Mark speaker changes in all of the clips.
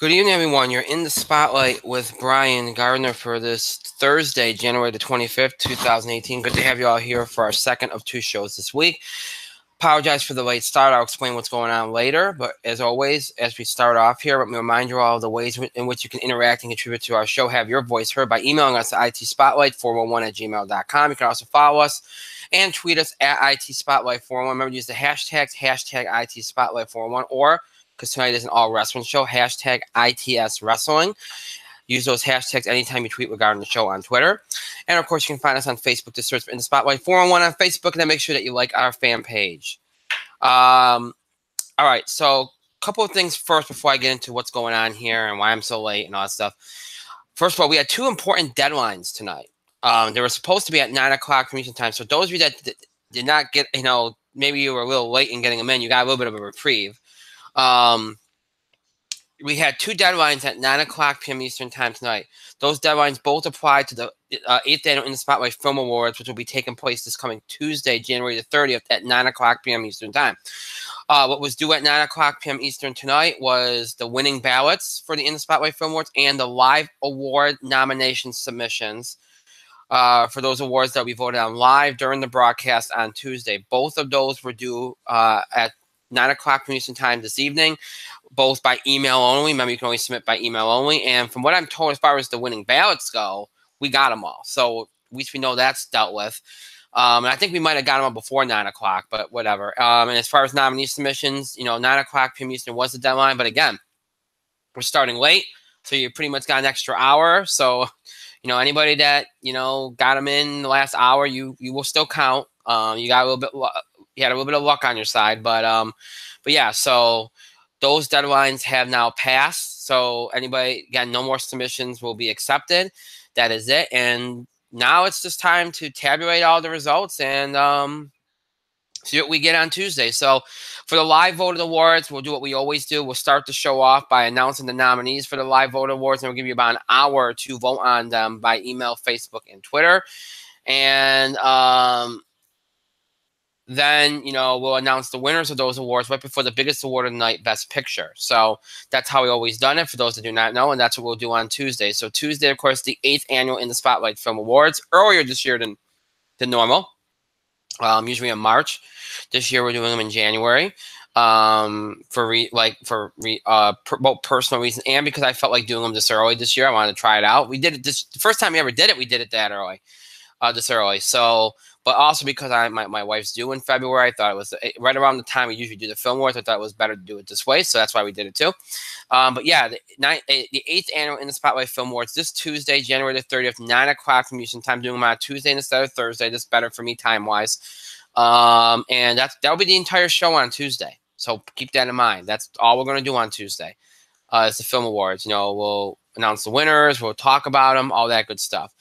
Speaker 1: Good evening, everyone. You're in the spotlight with Brian Gardner for this Thursday, January the 25th, 2018. Good to have you all here for our second of two shows this week. Apologize for the late start. I'll explain what's going on later. But as always, as we start off here, let me remind you all of the ways in which you can interact and contribute to our show. Have your voice heard by emailing us at itspotlight411@gmail.com. You can also follow us and tweet us at itspotlight411. Remember to use the hashtags, hashtag itspotlight411, or because tonight is an all wrestling show, hashtag ITS Wrestling. Use those hashtags anytime you tweet regarding the show on Twitter. And, of course, you can find us on Facebook. Just search for In the Spotlight 411 on Facebook, and then make sure that you like our fan page. All right, so a couple of things first before I get into what's going on here and why I'm so late and all that stuff. First of all, we had two important deadlines tonight. They were supposed to be at 9 o'clock from Eastern time. So those of you that did not get, maybe you were a little late in getting them in, you got a little bit of a reprieve. We had two deadlines at 9 o'clock p.m. Eastern time tonight. Those deadlines both apply to the 8th Annual In the Spotlight Film Awards, which will be taking place this coming Tuesday, January the 30th at 9 o'clock p.m. Eastern time. What was due at 9 o'clock p.m. Eastern tonight was the winning ballots for the In the Spotlight Film Awards and the live award nomination submissions for those awards that we voted on live during the broadcast on Tuesday. Both of those were due at 9 o'clock Eastern time this evening, both by email only. Remember, you can only submit by email only. And from what I'm told, as far as the winning ballots go, we got them all. So at least we know that's dealt with. And I think we might have got them all before 9 o'clock, but whatever. And as far as nominee submissions, 9 o'clock p.m. Eastern was the deadline. But again, we're starting late, so you pretty much got an extra hour. So, anybody that, got them in the last hour, you will still count. You got a little bit... You had a little bit of luck on your side, but yeah, so those deadlines have now passed. So anybody, again, no more submissions will be accepted. That is it. And now it's just time to tabulate all the results and see what we get on Tuesday. So for the live voted awards, we'll do what we always do. We'll start the show off by announcing the nominees for the live voted awards, and we'll give you about an hour to vote on them by email, Facebook, and Twitter. And then, we'll announce the winners of those awards right before the biggest award of the night, Best Picture. So that's how we always done it, for those that do not know, and that's what we'll do on Tuesday. So Tuesday, of course, the 8th Annual In the Spotlight Film Awards, earlier this year than normal, usually in March. This year we're doing them in January for both personal reasons and because I felt like doing them this early this year. I wanted to try it out. We did it the first time we ever did it, we did it that early, this early. So... But also because my wife's due in February, I thought it was right around the time we usually do the film awards. I thought it was better to do it this way, so that's why we did it too. But yeah, the 8th Annual In the Spotlight Film Awards this Tuesday, January the 30th, 9 o'clock from Eastern time. Doing them on Tuesday instead of Thursday. That's better for me time-wise. And that'll be the entire show on Tuesday. So keep that in mind. That's all we're going to do on Tuesday. It's the film awards. We'll announce the winners. We'll talk about them, all that good stuff.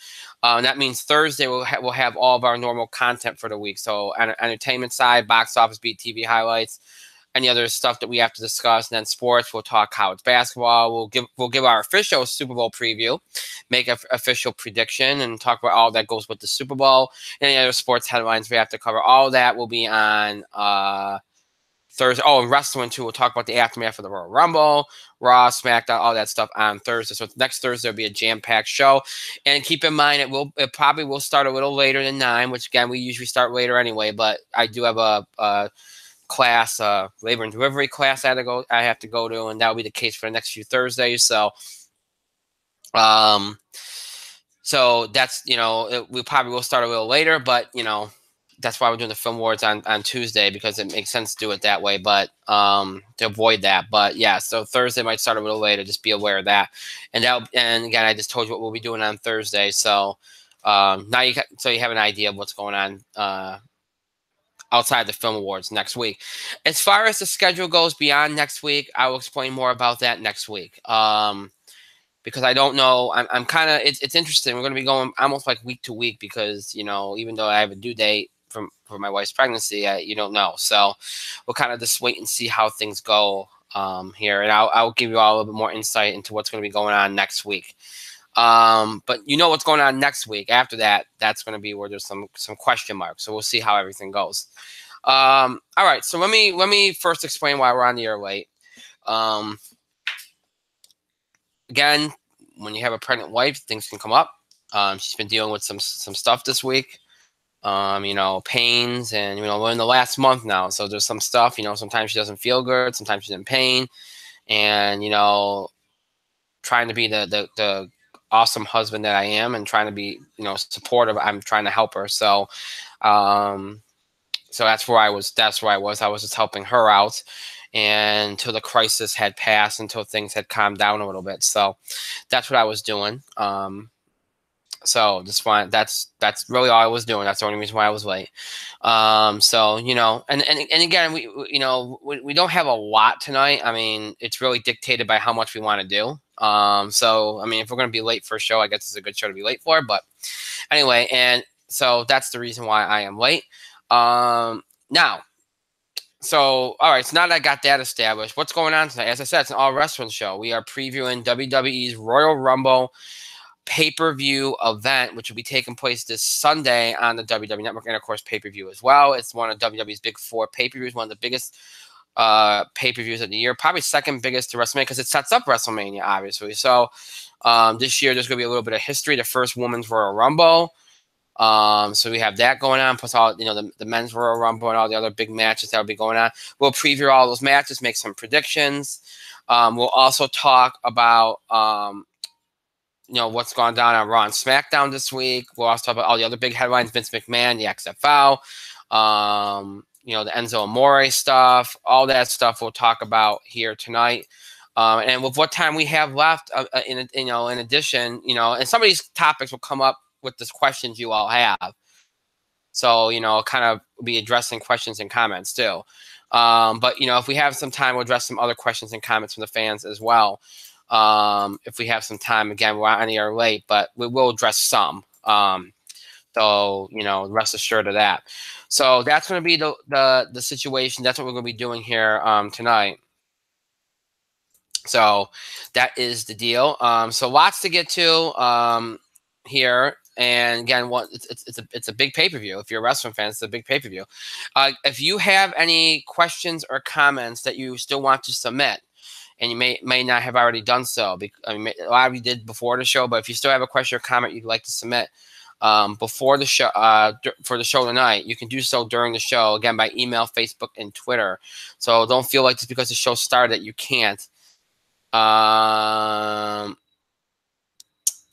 Speaker 1: That means Thursday we'll have all of our normal content for the week. So entertainment side, box office beat, TV highlights, any other stuff that we have to discuss. And then sports, we'll talk college basketball. We'll give our official Super Bowl preview, make an official prediction, and talk about all that goes with the Super Bowl. Any other sports headlines we have to cover. All that will be on Thursday. Oh, and wrestling too. We'll talk about the aftermath of the Royal Rumble, Raw, SmackDown, all that stuff on Thursday. So next Thursday will be a jam-packed show. And keep in mind, it probably will start a little later than 9, which again we usually start later anyway. But I do have a class, labor and delivery class I have to go to, and that will be the case for the next few Thursdays. So, so that's we probably will start a little later, but that's why we're doing the film awards on Tuesday, because it makes sense to do it that way, but to avoid that. But yeah, so Thursday might start a little later. Just be aware of that. And again, I just told you what we'll be doing on Thursday. So now you have an idea of what's going on outside the film awards next week. As far as the schedule goes beyond next week, I will explain more about that next week. Because I don't know, I'm kind of, it's interesting. We're going to be going almost like week to week because, even though I have a due date for my wife's pregnancy, you don't know. So we'll kind of just wait and see how things go here. And I'll give you all a little bit more insight into what's going to be going on next week. But what's going on next week. After that, that's going to be where there's some question marks. So we'll see how everything goes. All right. So let me first explain why we're on the air late. again, when you have a pregnant wife, things can come up. She's been dealing with some stuff this week. Pains, and we're in the last month now, so there's some stuff. Sometimes she doesn't feel good, sometimes she's in pain, and trying to be the awesome husband that I am, and trying to be supportive. I'm trying to help her. So that's where I was. I was just helping her out, and until the crisis had passed, until things had calmed down a little bit. So that's what I was doing. So that's really all I was doing. That's the only reason why I was late. And again, we don't have a lot tonight. I mean, it's really dictated by how much we want to do. If we're going to be late for a show, I guess it's a good show to be late for. But anyway, and so that's the reason why I am late. Now, so all right, so now that I got that established, what's going on tonight? As I said, it's an all wrestling show. We are previewing WWE's Royal Rumble pay-per-view event, which will be taking place this Sunday on the WWE Network, and of course pay-per-view as well. It's one of WWE's big four pay-per-views, one of the biggest pay-per-views of the year, probably second biggest to WrestleMania, because it sets up WrestleMania, obviously. So this year there's going to be a little bit of history. The first Women's Royal Rumble. So we have that going on, plus all the Men's Royal Rumble and all the other big matches that will be going on. We'll preview all those matches, make some predictions. We'll also talk about what's gone down on Raw and Smackdown this week. We'll also talk about all the other big headlines: Vince McMahon, the XFL, the Enzo Amore stuff, all that stuff we'll talk about here tonight. And with what time we have left, in addition, and some of these topics will come up with the questions you all have. So, kind of be addressing questions and comments too. But, if we have some time, we'll address some other questions and comments from the fans as well. If we have some time, again, we're on the air late, but we will address some. So, rest assured of that. So that's going to be the situation. That's what we're going to be doing here tonight. So that is the deal. So lots to get to here. And again, it's a big pay-per-view. If you're a wrestling fan, it's a big pay-per-view. If you have any questions or comments that you still want to submit, and you may not have already done so, a lot of you did before the show, but if you still have a question or comment you'd like to submit before the show, for the show tonight, you can do so during the show, again, by email, Facebook, and Twitter. So don't feel like just because the show started that you can't.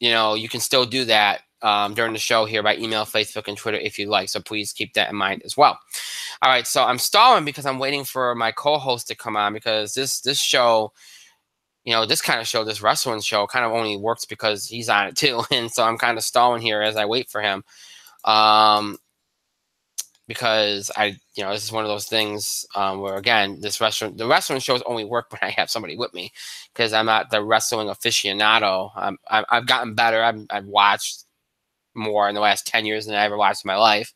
Speaker 1: You can still do that during the show here by email, Facebook, and Twitter if you like. So please keep that in mind as well. All right, so I'm stalling because I'm waiting for my co-host to come on, because this show, this kind of show, this wrestling show, kind of only works because he's on it too. And so I'm kind of stalling here as I wait for him. Because this is one of those things where, again, the wrestling shows only work when I have somebody with me, because I'm not the wrestling aficionado. I've gotten better. I've watched more in the last 10 years than I ever watched in my life.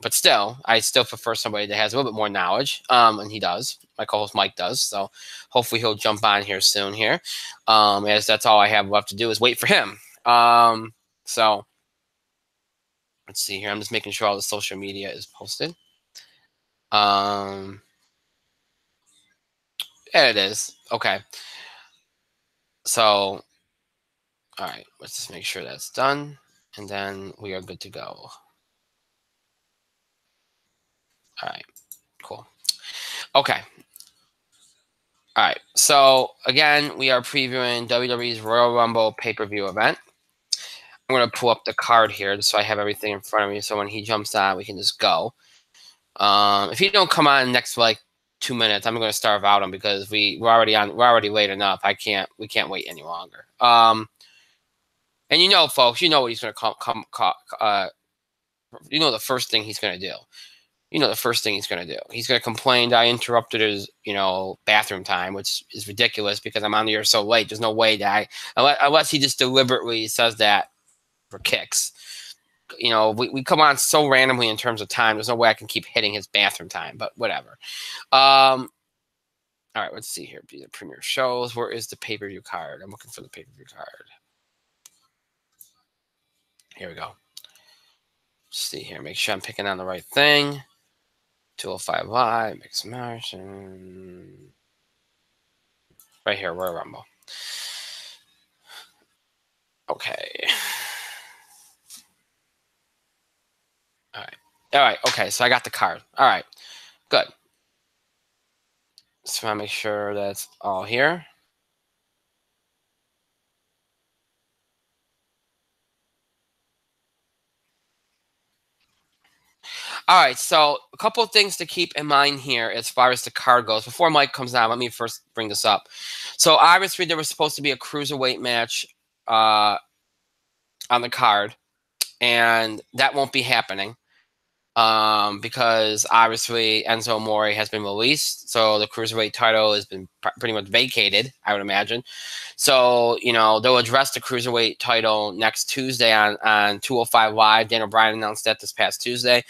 Speaker 1: But still, I still prefer somebody that has a little bit more knowledge, and he does. My co-host Mike does. So hopefully he'll jump on here soon here, as that's all I have left to do is wait for him. So let's see here. I'm just making sure all the social media is posted. Yeah, it is. Okay. So, all right. Let's just make sure that's done, and then we are good to go. All right. Cool. Okay. All right. So again, we are previewing WWE's Royal Rumble pay-per-view event. I'm going to pull up the card here just so I have everything in front of me, so when he jumps on, we can just go. If he don't come on next 2 minutes, I'm going to start without him, because we're already late enough. We can't wait any longer. And folks, what he's going to the first thing he's going to do. The first thing he's going to do. He's going to complain that I interrupted his, bathroom time, which is ridiculous because I'm on the air so late. There's no way that unless he just deliberately says that for kicks. We come on so randomly in terms of time. There's no way I can keep hitting his bathroom time, but whatever. All right, let's see here. The premiere shows. Where is the pay-per-view card? I'm looking for the pay-per-view card. Here we go. Let's see here. Make sure I'm picking on the right thing. 205 Live, Mixed Match, right here, Royal Rumble. Okay. All right. All right. Okay. So I got the card. All right. Good. Just want to make sure that's all here. All right. So a couple of things to keep in mind here as far as the card goes. Before Mike comes on, let me first bring this up. So obviously there was supposed to be a cruiserweight match on the card, and that won't be happening. Because obviously Enzo Amore has been released, so the cruiserweight title has been pretty much vacated, I would imagine. So, they'll address the cruiserweight title next Tuesday on 205 Live. Daniel Bryan announced that this past Tuesday.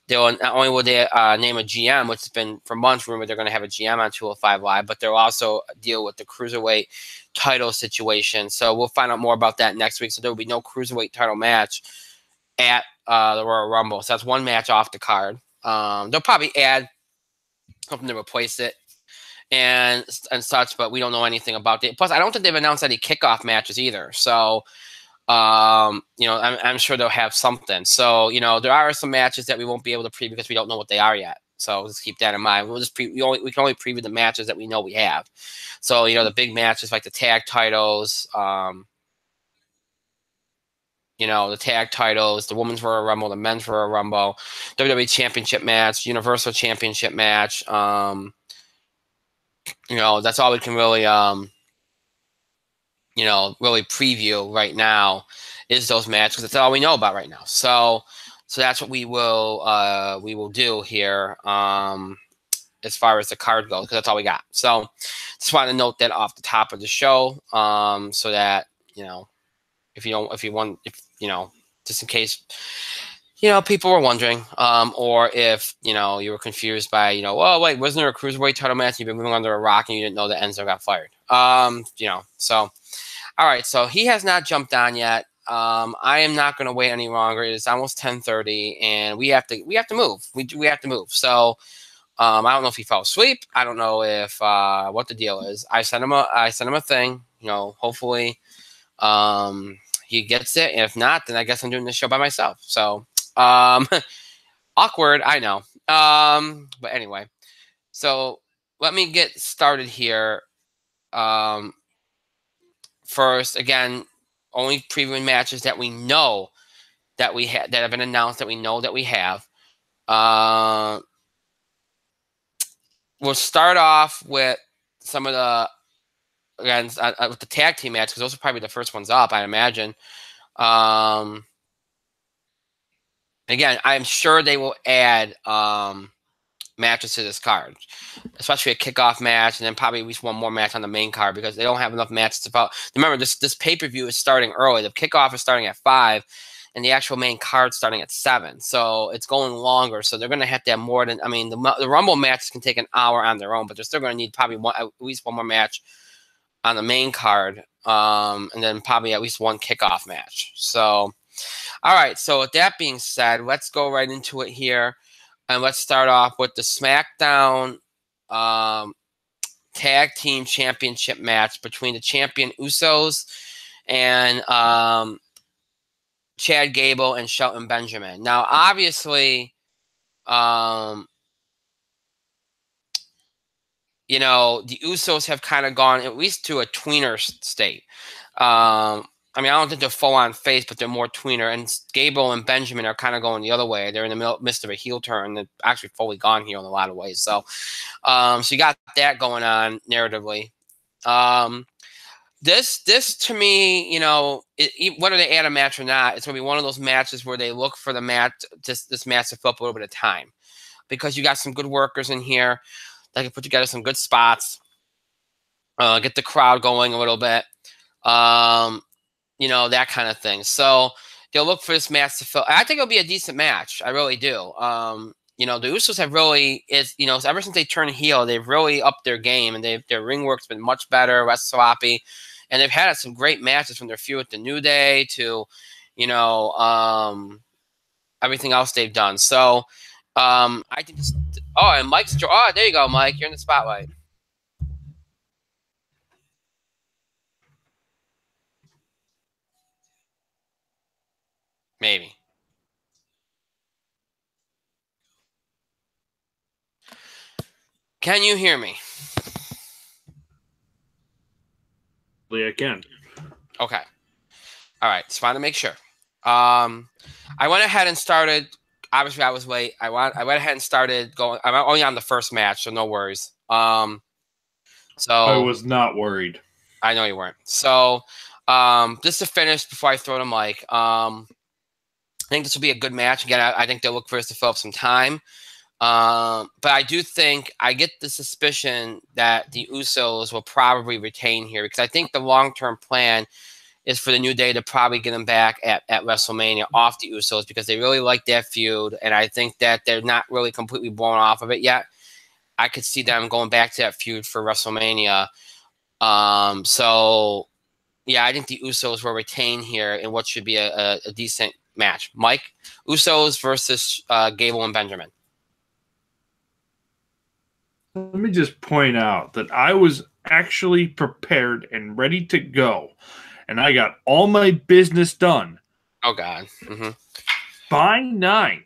Speaker 1: They'll not only will they name a GM, which has been for months rumored they're going to have a GM on 205 Live, but they'll also deal with the cruiserweight title situation. So we'll find out more about that next week. So there will be no cruiserweight title match at the Royal Rumble. So that's one match off the card. They'll probably add something to replace it and such, but we don't know anything about it. Plus, I don't think they've announced any kickoff matches either. So, I'm sure they'll have something. So, there are some matches that we won't be able to preview because we don't know what they are yet. So just keep that in mind. We'll just we can only preview the matches that we know we have. So, the big matches like the tag titles, the tag titles, the women's Royal Rumble, the men's Royal Rumble, WWE Championship match, Universal Championship match. That's all we can really, really preview right now is those matches. That's all we know about right now. So that's what we will do here as far as the card goes, because that's all we got. So just want to note that off the top of the show, so that just in case, people were wondering, or if, you were confused by, well, wait, wasn't there a cruiserweight title match? You've been moving under a rock and you didn't know that Enzo got fired. So, all right. So he has not jumped on yet. I am not going to wait any longer. It is almost 10:30 and we have to move. We have to move. So, I don't know if he fell asleep. I don't know if, what the deal is. I sent him a thing, hopefully, he gets it. And if not, then I guess I'm doing this show by myself. So, awkward, I know. But anyway, so let me get started here. First, again, only previewing matches that we know that that have been announced that we know that we have. We'll start off with some of the with the tag team match because those are probably the first ones up, I imagine. Again, I'm sure they will add matches to this card, especially a kickoff match, and then probably at least one more match on the main card because they don't have enough matches to follow. Remember, this pay-per-view is starting early. The kickoff is starting at 5, and the actual main card starting at 7. So it's going longer. So they're going to have more than, the Rumble matches can take an hour on their own, but they're still going to need probably at least one more match on the main card, and then probably at least one kickoff match. So, all right. So with that being said, let's go right into it here. And let's start off with the Smackdown Tag Team Championship match between the champion Usos and Chad Gable and Shelton Benjamin. Now, obviously, the Usos have kind of gone at least to a tweener state. I don't think they're full-on face, but they're more tweener. And Gable and Benjamin are kind of going the other way. They're in the midst of a heel turn. They're actually fully gone heel in a lot of ways. So, so you got that going on narratively. This to me, whether they add a match or not, it's going to be one of those matches where they look for the match, this match to fill up a little bit of time. Because you got some good workers in here that can put together some good spots, get the crowd going a little bit. That kind of thing. So they'll look for this match to fill. I think it'll be a decent match. I really do. The Usos have really ever since they turned heel, they've really upped their game, and their ring work's been much better, less sloppy, and they've had some great matches from their feud with the New Day to, everything else they've done. So, I think. And there you go, Mike. You're in the spotlight. Maybe. Can you hear me?
Speaker 2: I can.
Speaker 1: Okay. All right. Just wanted to make sure. I went ahead and started. Obviously, I was late. I went ahead and started going. I'm only on the first match, so no worries.
Speaker 2: I
Speaker 1: So
Speaker 2: was not worried.
Speaker 1: I know you weren't. So, just to finish before I throw the mic, I think this will be a good match. Again, I think they'll look for us to fill up some time. But I do think I get the suspicion that the Usos will probably retain here because I think the long-term plan is for the New Day to probably get them back at WrestleMania off the Usos because they really like that feud. And I think that they're not really completely blown off of it yet. I could see them going back to that feud for WrestleMania. So, yeah, I think the Usos will retain here in what should be a decent match. Mike, Usos versus Gable and Benjamin.
Speaker 2: Let me just point out that I was actually prepared and ready to go, and I got all my business done.
Speaker 1: Oh, God. Mm-hmm.
Speaker 2: By 9,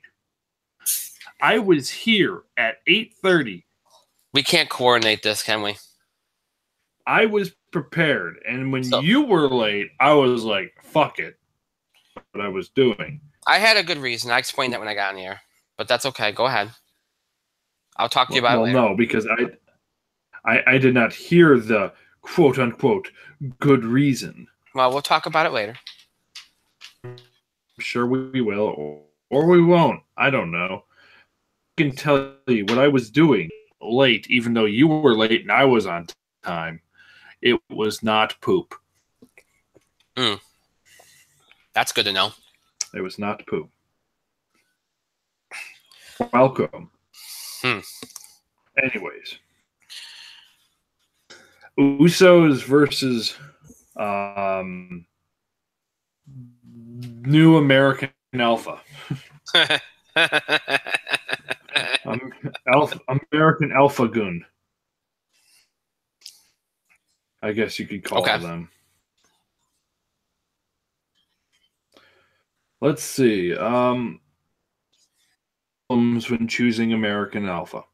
Speaker 2: I was here at 8:30.
Speaker 1: We can't coordinate this, can we?
Speaker 2: I was prepared, and when you were late, I was like, fuck it. What I was doing.
Speaker 1: I had a good reason. I explained that when I got in here, but that's okay. Go ahead. I'll talk to you about it later.
Speaker 2: Well, no, because I did not hear the quote-unquote good reason.
Speaker 1: Well, we'll talk about it later.
Speaker 2: I'm sure we will, or we won't. I don't know. I can tell you what I was doing late, even though you were late and I was on time. It was not poop.
Speaker 1: That's good to know.
Speaker 2: It was not poop. Welcome. Anyways. Usos versus New American Alpha. American Alpha Gun. I guess you could call them. Let's see. When choosing American Alpha.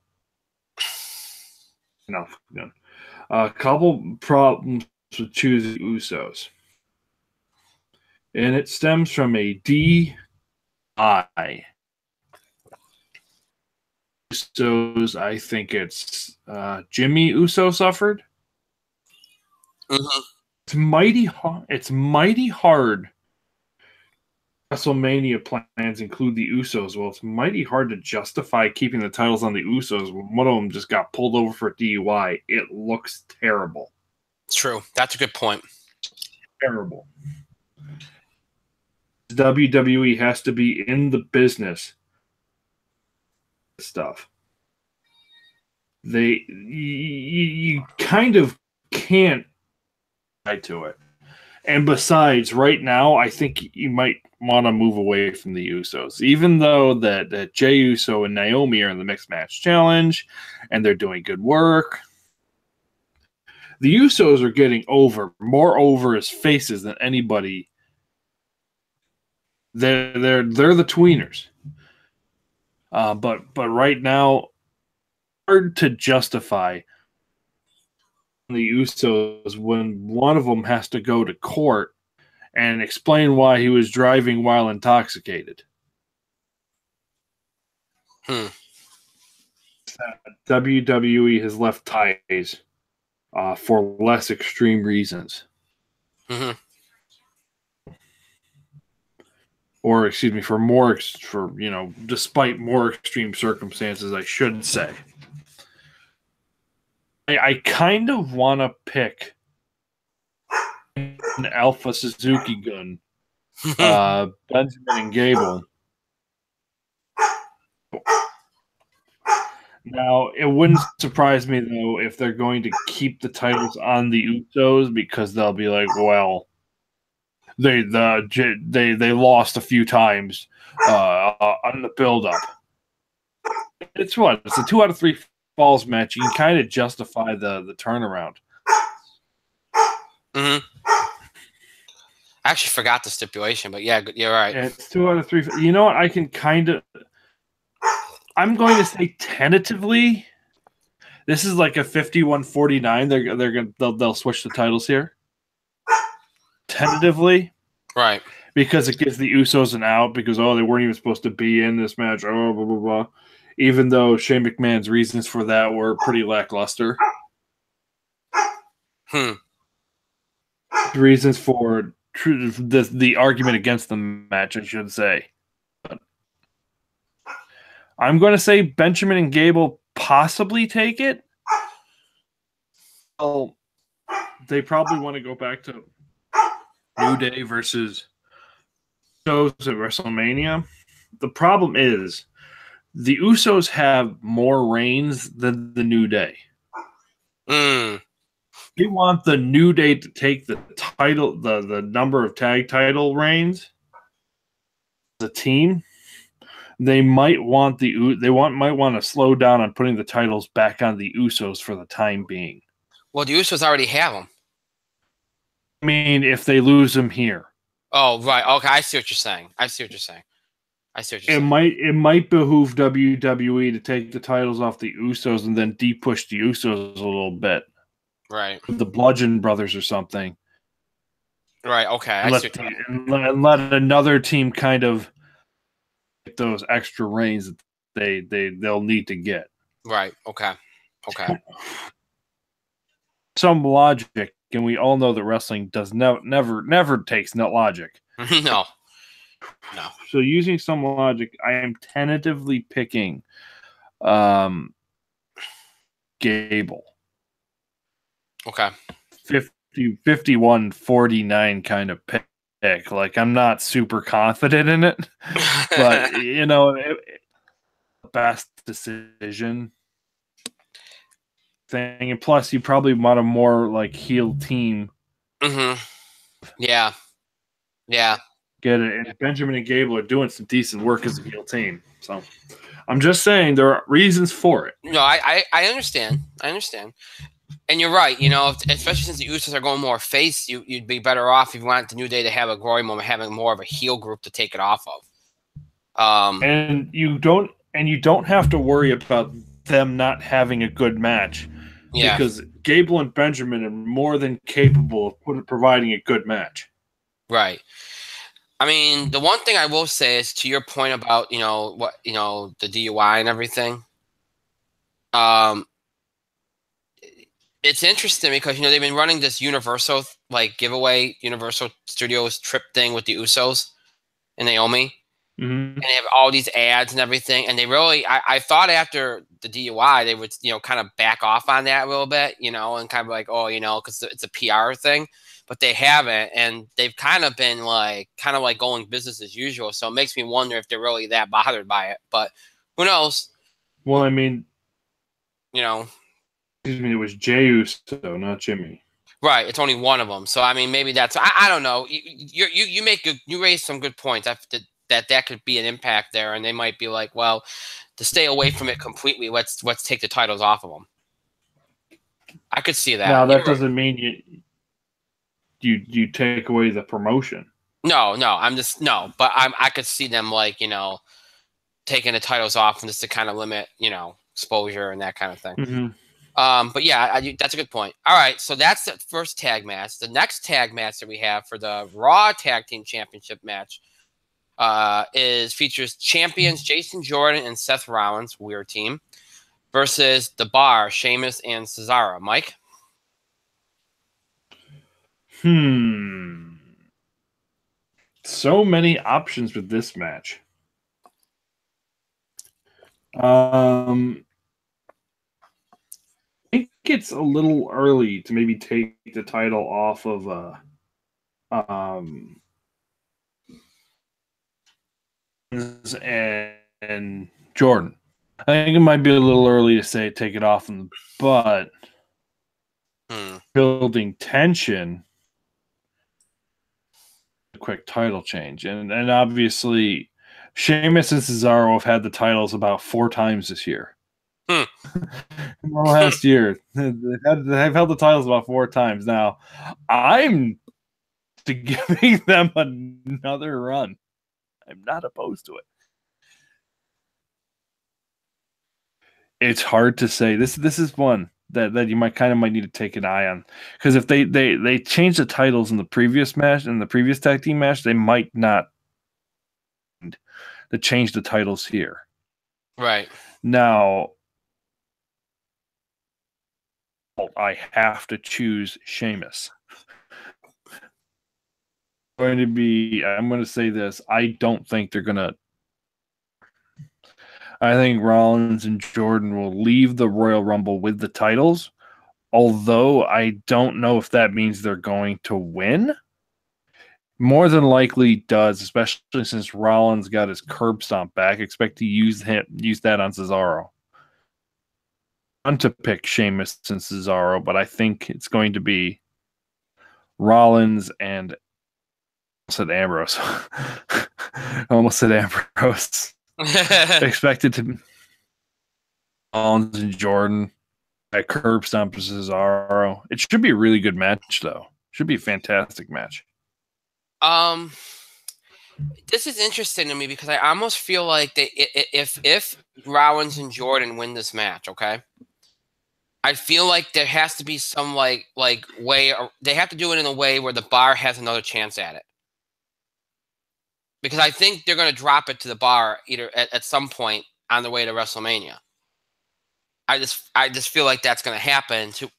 Speaker 2: Alpha Gun. A couple problems with choosing Usos. And it stems from a DI. Usos, I think it's Jimmy Uso suffered.
Speaker 1: Mm-hmm.
Speaker 2: It's mighty hard. WrestleMania plans include the Usos. Well, it's mighty hard to justify keeping the titles on the Usos when one of them just got pulled over for DUI. It looks terrible.
Speaker 1: True. That's a good point.
Speaker 2: Terrible. WWE has to be in the business. Stuff. You kind of can't tie to it. And besides, right now, I think you might want to move away from the Usos. Even though that Jey Uso and Naomi are in the Mixed Match Challenge, and they're doing good work. The Usos are getting more over as faces than anybody. They're the tweeners. But right now, hard to justify the Usos when one of them has to go to court and explain why he was driving while intoxicated. WWE has left ties for less extreme reasons.
Speaker 1: Mm-hmm.
Speaker 2: Or, excuse me, despite more extreme circumstances, I should say. I kind of want to pick an Alpha Suzuki Gun, Benjamin and Gable. Now, it wouldn't surprise me, though, if they're going to keep the titles on the Usos because they'll be like, well, they lost a few times on the build-up. It's what? It's a 2 out of 3 falls match. You can kind of justify the turnaround.
Speaker 1: Mm-hmm. I actually forgot the stipulation, but yeah, you're right.
Speaker 2: And it's 2 out of 3. You know what? I can I'm going to say tentatively. This is like a 51-49. They'll switch the titles here. Tentatively.
Speaker 1: Right.
Speaker 2: Because it gives the Usos an out because, they weren't even supposed to be in this match. Oh, blah, blah, blah. Even though Shane McMahon's reasons for that were pretty lackluster. The reasons for the argument against the match, I should say. I'm going to say Benjamin and Gable possibly take it. Well, they probably want to go back to New Day versus Usos at WrestleMania. The problem is the Usos have more reigns than the New Day. They want the New Day to take the title, the number of tag title reigns. The team, they might want to slow down on putting the titles back on the Usos for the time being.
Speaker 1: Well, the Usos already have them.
Speaker 2: I mean, if they lose them here.
Speaker 1: Oh, right. Okay, I see what you're saying.
Speaker 2: It might behoove WWE to take the titles off the Usos and then de-push the Usos a little bit.
Speaker 1: Right.
Speaker 2: The Bludgeon Brothers or something.
Speaker 1: Right, okay.
Speaker 2: And let another team kind of get those extra reigns that they'll need to get.
Speaker 1: Right, okay.
Speaker 2: Some logic, and we all know that wrestling does never takes no logic.
Speaker 1: No.
Speaker 2: So using some logic, I am tentatively picking Gable.
Speaker 1: Okay.
Speaker 2: 51-49 kind of pick. Like, I'm not super confident in it, but best decision thing. And plus, you probably want a more like heel team.
Speaker 1: Yeah.
Speaker 2: Get it. And Benjamin and Gable are doing some decent work as a heel team. So I'm just saying there are reasons for it.
Speaker 1: No, I understand. And you're right, especially since the Usos are going more face, you'd be better off if you want the New Day to have a glory moment, having more of a heel group to take it off of.
Speaker 2: And you don't have to worry about them not having a good match.
Speaker 1: Yeah.
Speaker 2: Because Gable and Benjamin are more than capable of providing a good match.
Speaker 1: Right. I mean, the one thing I will say is to your point about, the DUI and everything. It's interesting because they've been running this Universal giveaway, Universal Studios trip thing with the Usos and Naomi, and they have all these ads and everything. And they really, I thought after the DUI they would kind of back off on that a little bit, and kind of like because it's a PR thing, but they haven't, and they've kind of been going business as usual. So it makes me wonder if they're really that bothered by it. But who knows?
Speaker 2: Well, I mean,
Speaker 1: Excuse
Speaker 2: me, it was Jey Uso, not Jimmy.
Speaker 1: Right, it's only one of them. So I mean, maybe that's I don't know. You raised some good points. That could be an impact there, and they might be like, well, to stay away from it completely, let's take the titles off of them. I could see that.
Speaker 2: Now that doesn't mean you take away the promotion.
Speaker 1: No, but I could see them taking the titles off just to kind of limit exposure and that kind of thing. But yeah, that's a good point. All right, so that's the first tag match. The next tag match that we have for the Raw Tag Team Championship match features champions Jason Jordan and Seth Rollins, Weird Team, versus The Bar, Sheamus and Cesaro. Mike?
Speaker 2: So many options with this match. I think it's a little early to maybe take the title off of and Jordan. I think it might be a little early to say take it off them, but building tension, a quick title change, and obviously Sheamus and Cesaro have had the titles about 4 times this year. In the last year, they've held the titles about 4 times. Now, I'm to giving them another run. I'm not opposed to it. It's hard to say. This is one that you might need to take an eye on, because if they change the titles in the previous match, in the previous tag team match, they might not to change the titles here.
Speaker 1: Right.
Speaker 2: Now, I have to choose Sheamus. I'm going to say this. I don't think they're going to. I think Rollins and Jordan will leave the Royal Rumble with the titles, although I don't know if that means they're going to win. More than likely does, especially since Rollins got his curb stomp back. Expect to use that on Cesaro. I'm to pick Sheamus and Cesaro, but I think it's going to be Rollins and I said Ambrose. I almost said Ambrose. Expected to Rollins and Jordan at curb stomp to Cesaro. It should be a really good match, though. Should be a fantastic match.
Speaker 1: This is interesting to me because I almost feel like if Rollins and Jordan win this match, okay, I feel like there has to be some like way, or they have to do it in a way where the bar has another chance at it. Because I think they're going to drop it to the bar either at some point on the way to WrestleMania. I just feel like that's going to happen to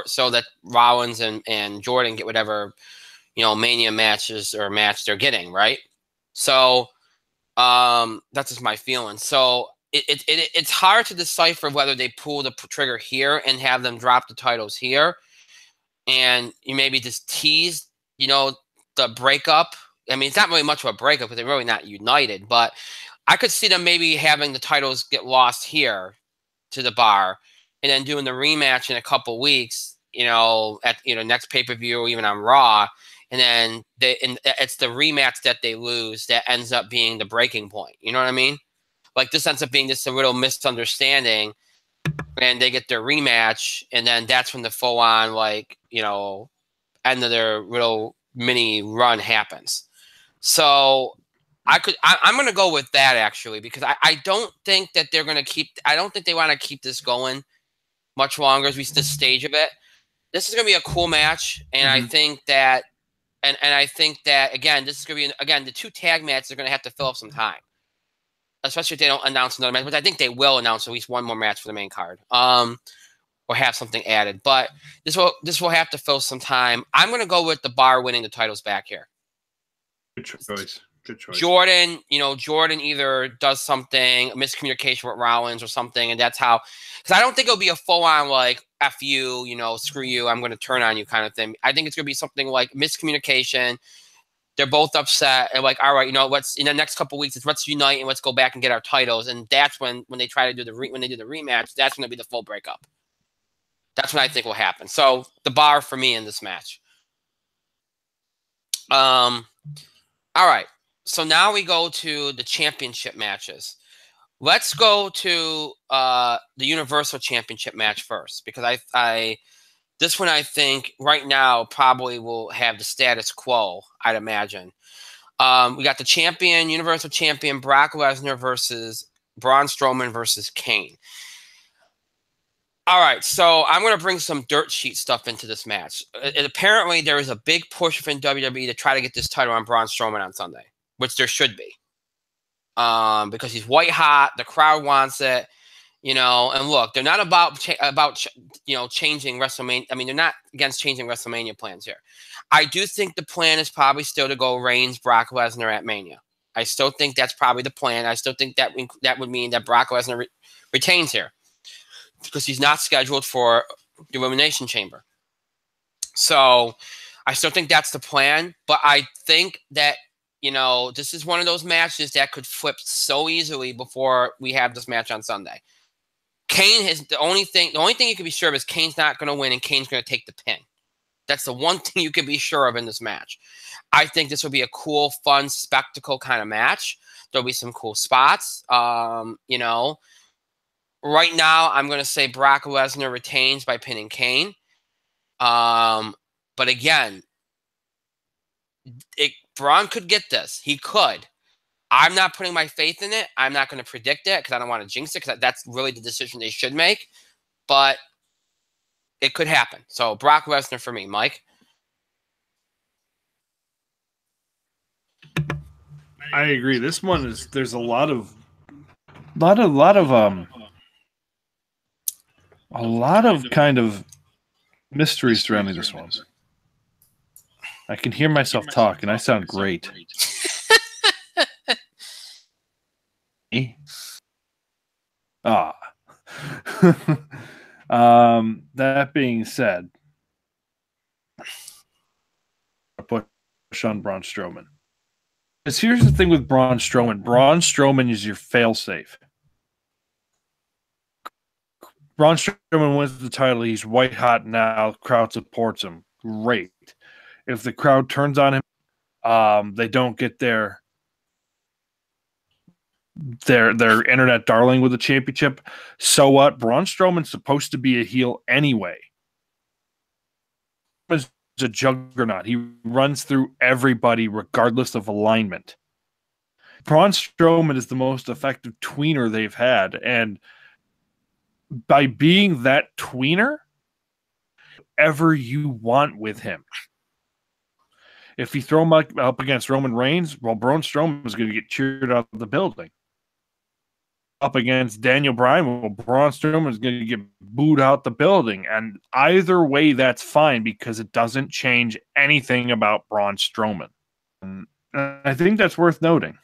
Speaker 1: so that Rollins and Jordan get whatever Mania matches or match they're getting, right? So that's just my feeling. So it's hard to decipher whether they pull the trigger here and have them drop the titles here, and you maybe just tease the breakup. I mean, it's not really much of a breakup because they're really not united, but I could see them maybe having the titles get lost here to the bar and then doing the rematch in a couple weeks, at next pay-per-view or even on Raw. And then it's the rematch that they lose that ends up being the breaking point. You know what I mean? Like this ends up being just a little misunderstanding and they get their rematch. And then that's when the full on, end of their little mini run happens. So I'm going to go with that actually, because I don't think that they're going to I don't think they want to keep this going much longer as we see the stage of it. This is going to be a cool match. And I think that, and I think that, again, this is going to be, the two tag matches are going to have to fill up some time, especially if they don't announce another match, but I think they will announce at least one more match for the main card, or have something added. But this will have to fill some time. I'm going to go with the bar winning the titles back here.
Speaker 2: Good choice. Good choice.
Speaker 1: Jordan either does something, miscommunication with Rollins or something, and that's how. Because I don't think it'll be a full-on like "F you," screw you, I'm going to turn on you kind of thing. I think it's going to be something like miscommunication. They're both upset and like, all right, let's in the next couple of weeks, let's unite and let's go back and get our titles. And that's when they try to do when they do the rematch, that's going to be the full breakup. That's what I think will happen. So the bar for me in this match. All right. So now we go to the championship matches. Let's go to the Universal Championship match first, because this one I think right now probably will have the status quo, I'd imagine. We got the Universal Champion Brock Lesnar versus Braun Strowman versus Kane. All right, so I'm going to bring some dirt sheet stuff into this match. Apparently, there is a big push within WWE to try to get this title on Braun Strowman on Sunday, which there should be, because he's white hot. The crowd wants it, And look, they're not about changing WrestleMania. I mean, they're not against changing WrestleMania plans here. I do think the plan is probably still to go Reigns, Brock Lesnar at Mania. I still think that's probably the plan. I still think that would mean that Brock Lesnar retains here, because he's not scheduled for the Elimination Chamber. So I still think that's the plan, but I think that, this is one of those matches that could flip so easily before we have this match on Sunday. Kane is the only thing you can be sure of is Kane's not going to win and Kane's going to take the pin. That's the one thing you can be sure of in this match. I think this will be a cool, fun, spectacle kind of match. There'll be some cool spots, Right now, I'm going to say Brock Lesnar retains by pinning Kane. But again, Braun could get this. He could. I'm not putting my faith in it. I'm not going to predict it because I don't want to jinx it because that's really the decision they should make. But it could happen. So Brock Lesnar for me, Mike.
Speaker 2: I agree. This one is there's a lot of kind of mystery surrounding this one. I can hear myself talk, and I sound great. That being said, push on Braun Strowman. Because here's the thing with Braun Strowman. Braun Strowman is your failsafe. Braun Strowman wins the title. He's white hot now. Crowd supports him. Great. If the crowd turns on him, they don't get their internet darling with the championship. So what? Braun Strowman's supposed to be a heel anyway. He's a juggernaut. He runs through everybody regardless of alignment. Braun Strowman is the most effective tweener they've had, and by being that tweener, whatever you want with him. If you throw him up against Roman Reigns, well, Braun Strowman is going to get cheered out of the building. Up against Daniel Bryan, well, Braun Strowman is going to get booed out the building. And either way, that's fine because it doesn't change anything about Braun Strowman. And I think that's worth noting.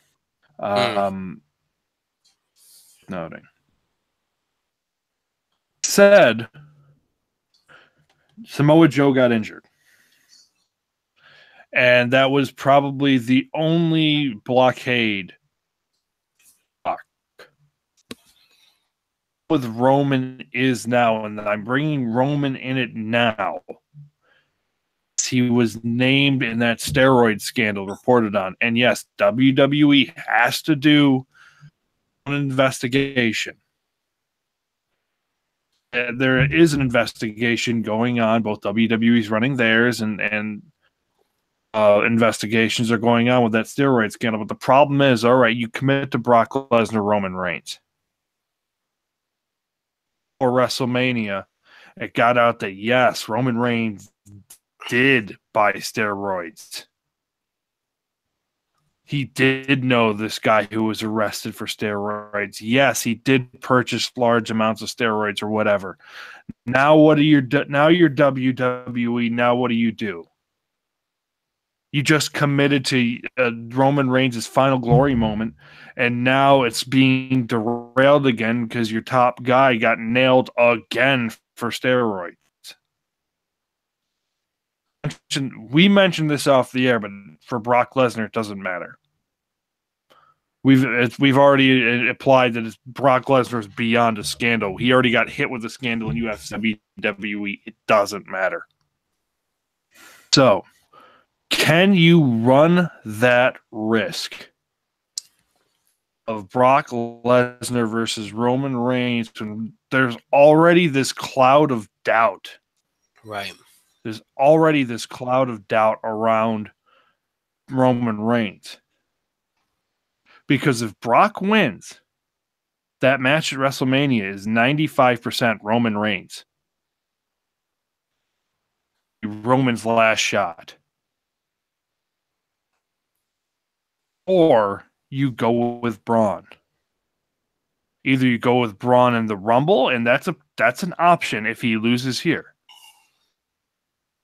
Speaker 2: Said Samoa Joe got injured. And that was probably the only blockade with Roman is now, and I'm bringing Roman in it now. He was named in that steroid scandal reported on. And yes, WWE has to do an investigation. There is an investigation going on. Both WWE's running theirs and investigations are going on with that steroid scandal. But the problem is, all right, you commit to Brock Lesnar, Roman Reigns. Or WrestleMania, it got out that, yes, Roman Reigns did buy steroids. He did know this guy who was arrested for steroids. Yes, he did purchase large amounts of steroids or whatever. Now what are now you're WWE. Now what do? You just committed to Roman Reigns' final glory moment, and now it's being derailed again because your top guy got nailed again for steroids. We mentioned this off the air, but for Brock Lesnar, it doesn't matter. We've already applied that Brock Lesnar is beyond a scandal. He already got hit with a scandal in UFC, WWE. It doesn't matter. So, can you run that risk of Brock Lesnar versus Roman Reigns when there's already this cloud of doubt?
Speaker 1: Right.
Speaker 2: There's already this cloud of doubt around Roman Reigns. Because if Brock wins, that match at WrestleMania is 95% Roman Reigns. Roman's last shot. Or you go with Braun. Either you go with Braun in the Rumble, and that's an option if he loses here.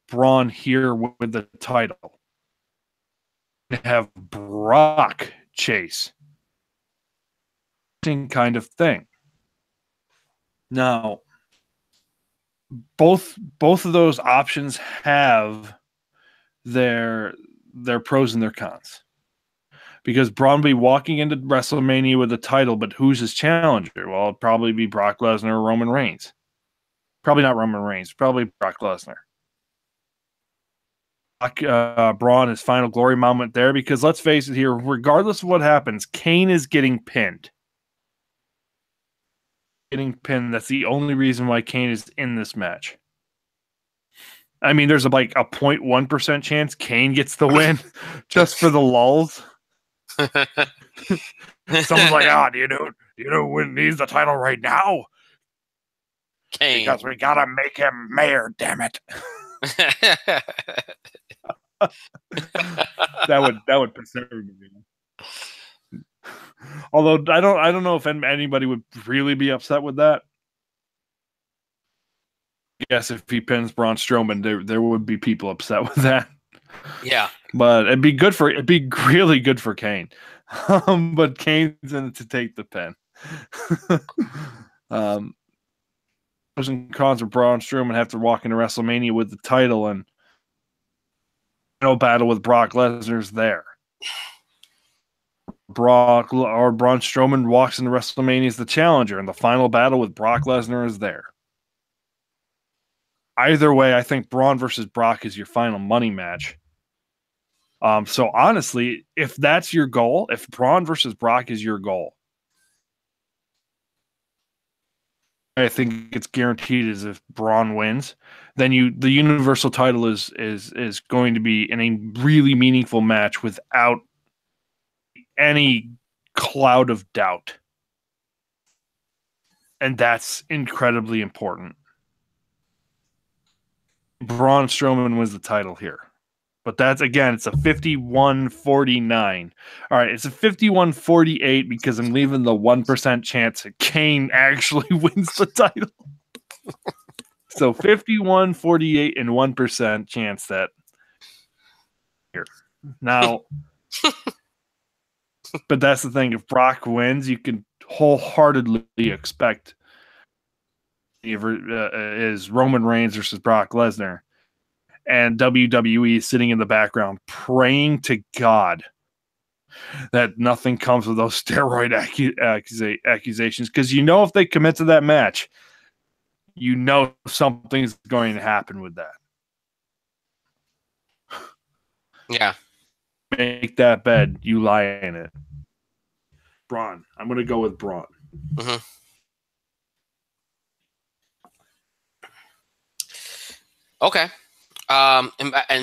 Speaker 2: Braun here with the title. Have Brock chase. Same kind of thing. Now, both of those options have their pros and their cons. Because Braun will be walking into WrestleMania with the title, but who's his challenger? Well, it'll probably be Brock Lesnar or Roman Reigns. Probably not Roman Reigns. Probably Brock Lesnar. Braun, his final glory moment there, because let's face it here, regardless of what happens, Kane is getting pinned. That's the only reason why Kane is in this match. I mean, there's like a 0.1% chance Kane gets the win just for the lulls. Someone's like, "Ah, do you know who needs the title right now?
Speaker 1: Kane.
Speaker 2: Because we gotta make him mayor. Damn it." that would piss everybody off. Although I don't know if anybody would really be upset with that. Yes, if he pins Braun Strowman, there would be people upset with that.
Speaker 1: Yeah,
Speaker 2: but it'd be really good for Kane. But Kane's in it to take the pin. Pros and cons of Braun Strowman have to walk into WrestleMania with the title, and no battle with Brock Lesnar's there. Braun Strowman walks into WrestleMania as the challenger, and the final battle with Brock Lesnar is there. Either way, I think Braun versus Brock is your final money match. So honestly, if that's your goal, if Braun versus Brock is your goal, I think it's guaranteed as if Braun wins, then the Universal title is going to be in a really meaningful match without any cloud of doubt. And that's incredibly important. Braun Strowman wins the title here. But that's, again, it's a 51-49. All right, it's a 51-48 because I'm leaving the 1% chance that Kane actually wins the title. So 51-48 and 1% chance that here. Now, but that's the thing. If Brock wins, you can wholeheartedly expect is Roman Reigns versus Brock Lesnar. And WWE is sitting in the background praying to God that nothing comes of those steroid accusations. Because if they commit to that match, something's going to happen with that.
Speaker 1: Yeah.
Speaker 2: Make that bed, you lie in it. Braun. I'm going to go with Braun.
Speaker 1: Mm-hmm. Okay. And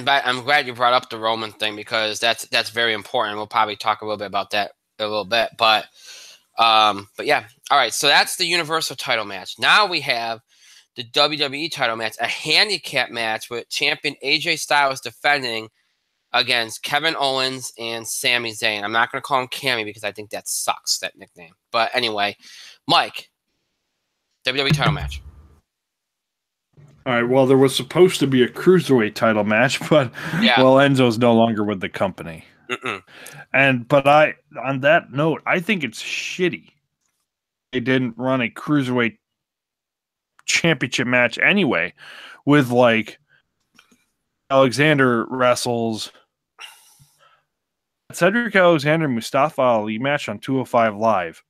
Speaker 1: I'm glad you brought up the Roman thing because that's very important. We'll probably talk a little bit about that a little bit, but yeah. All right. So that's the Universal title match. Now we have the WWE title match, a handicap match with champion AJ Styles defending against Kevin Owens and Sami Zayn. I'm not going to call him Cammy because I think that sucks, that nickname. But anyway, Mike, WWE title match.
Speaker 2: All right, well, there was supposed to be a Cruiserweight title match, but, Enzo's no longer with the company. But on that note, I think it's shitty they didn't run a Cruiserweight championship match anyway with, like, Alexander wrestles Cedric Alexander Mustafa Ali match on 205 Live.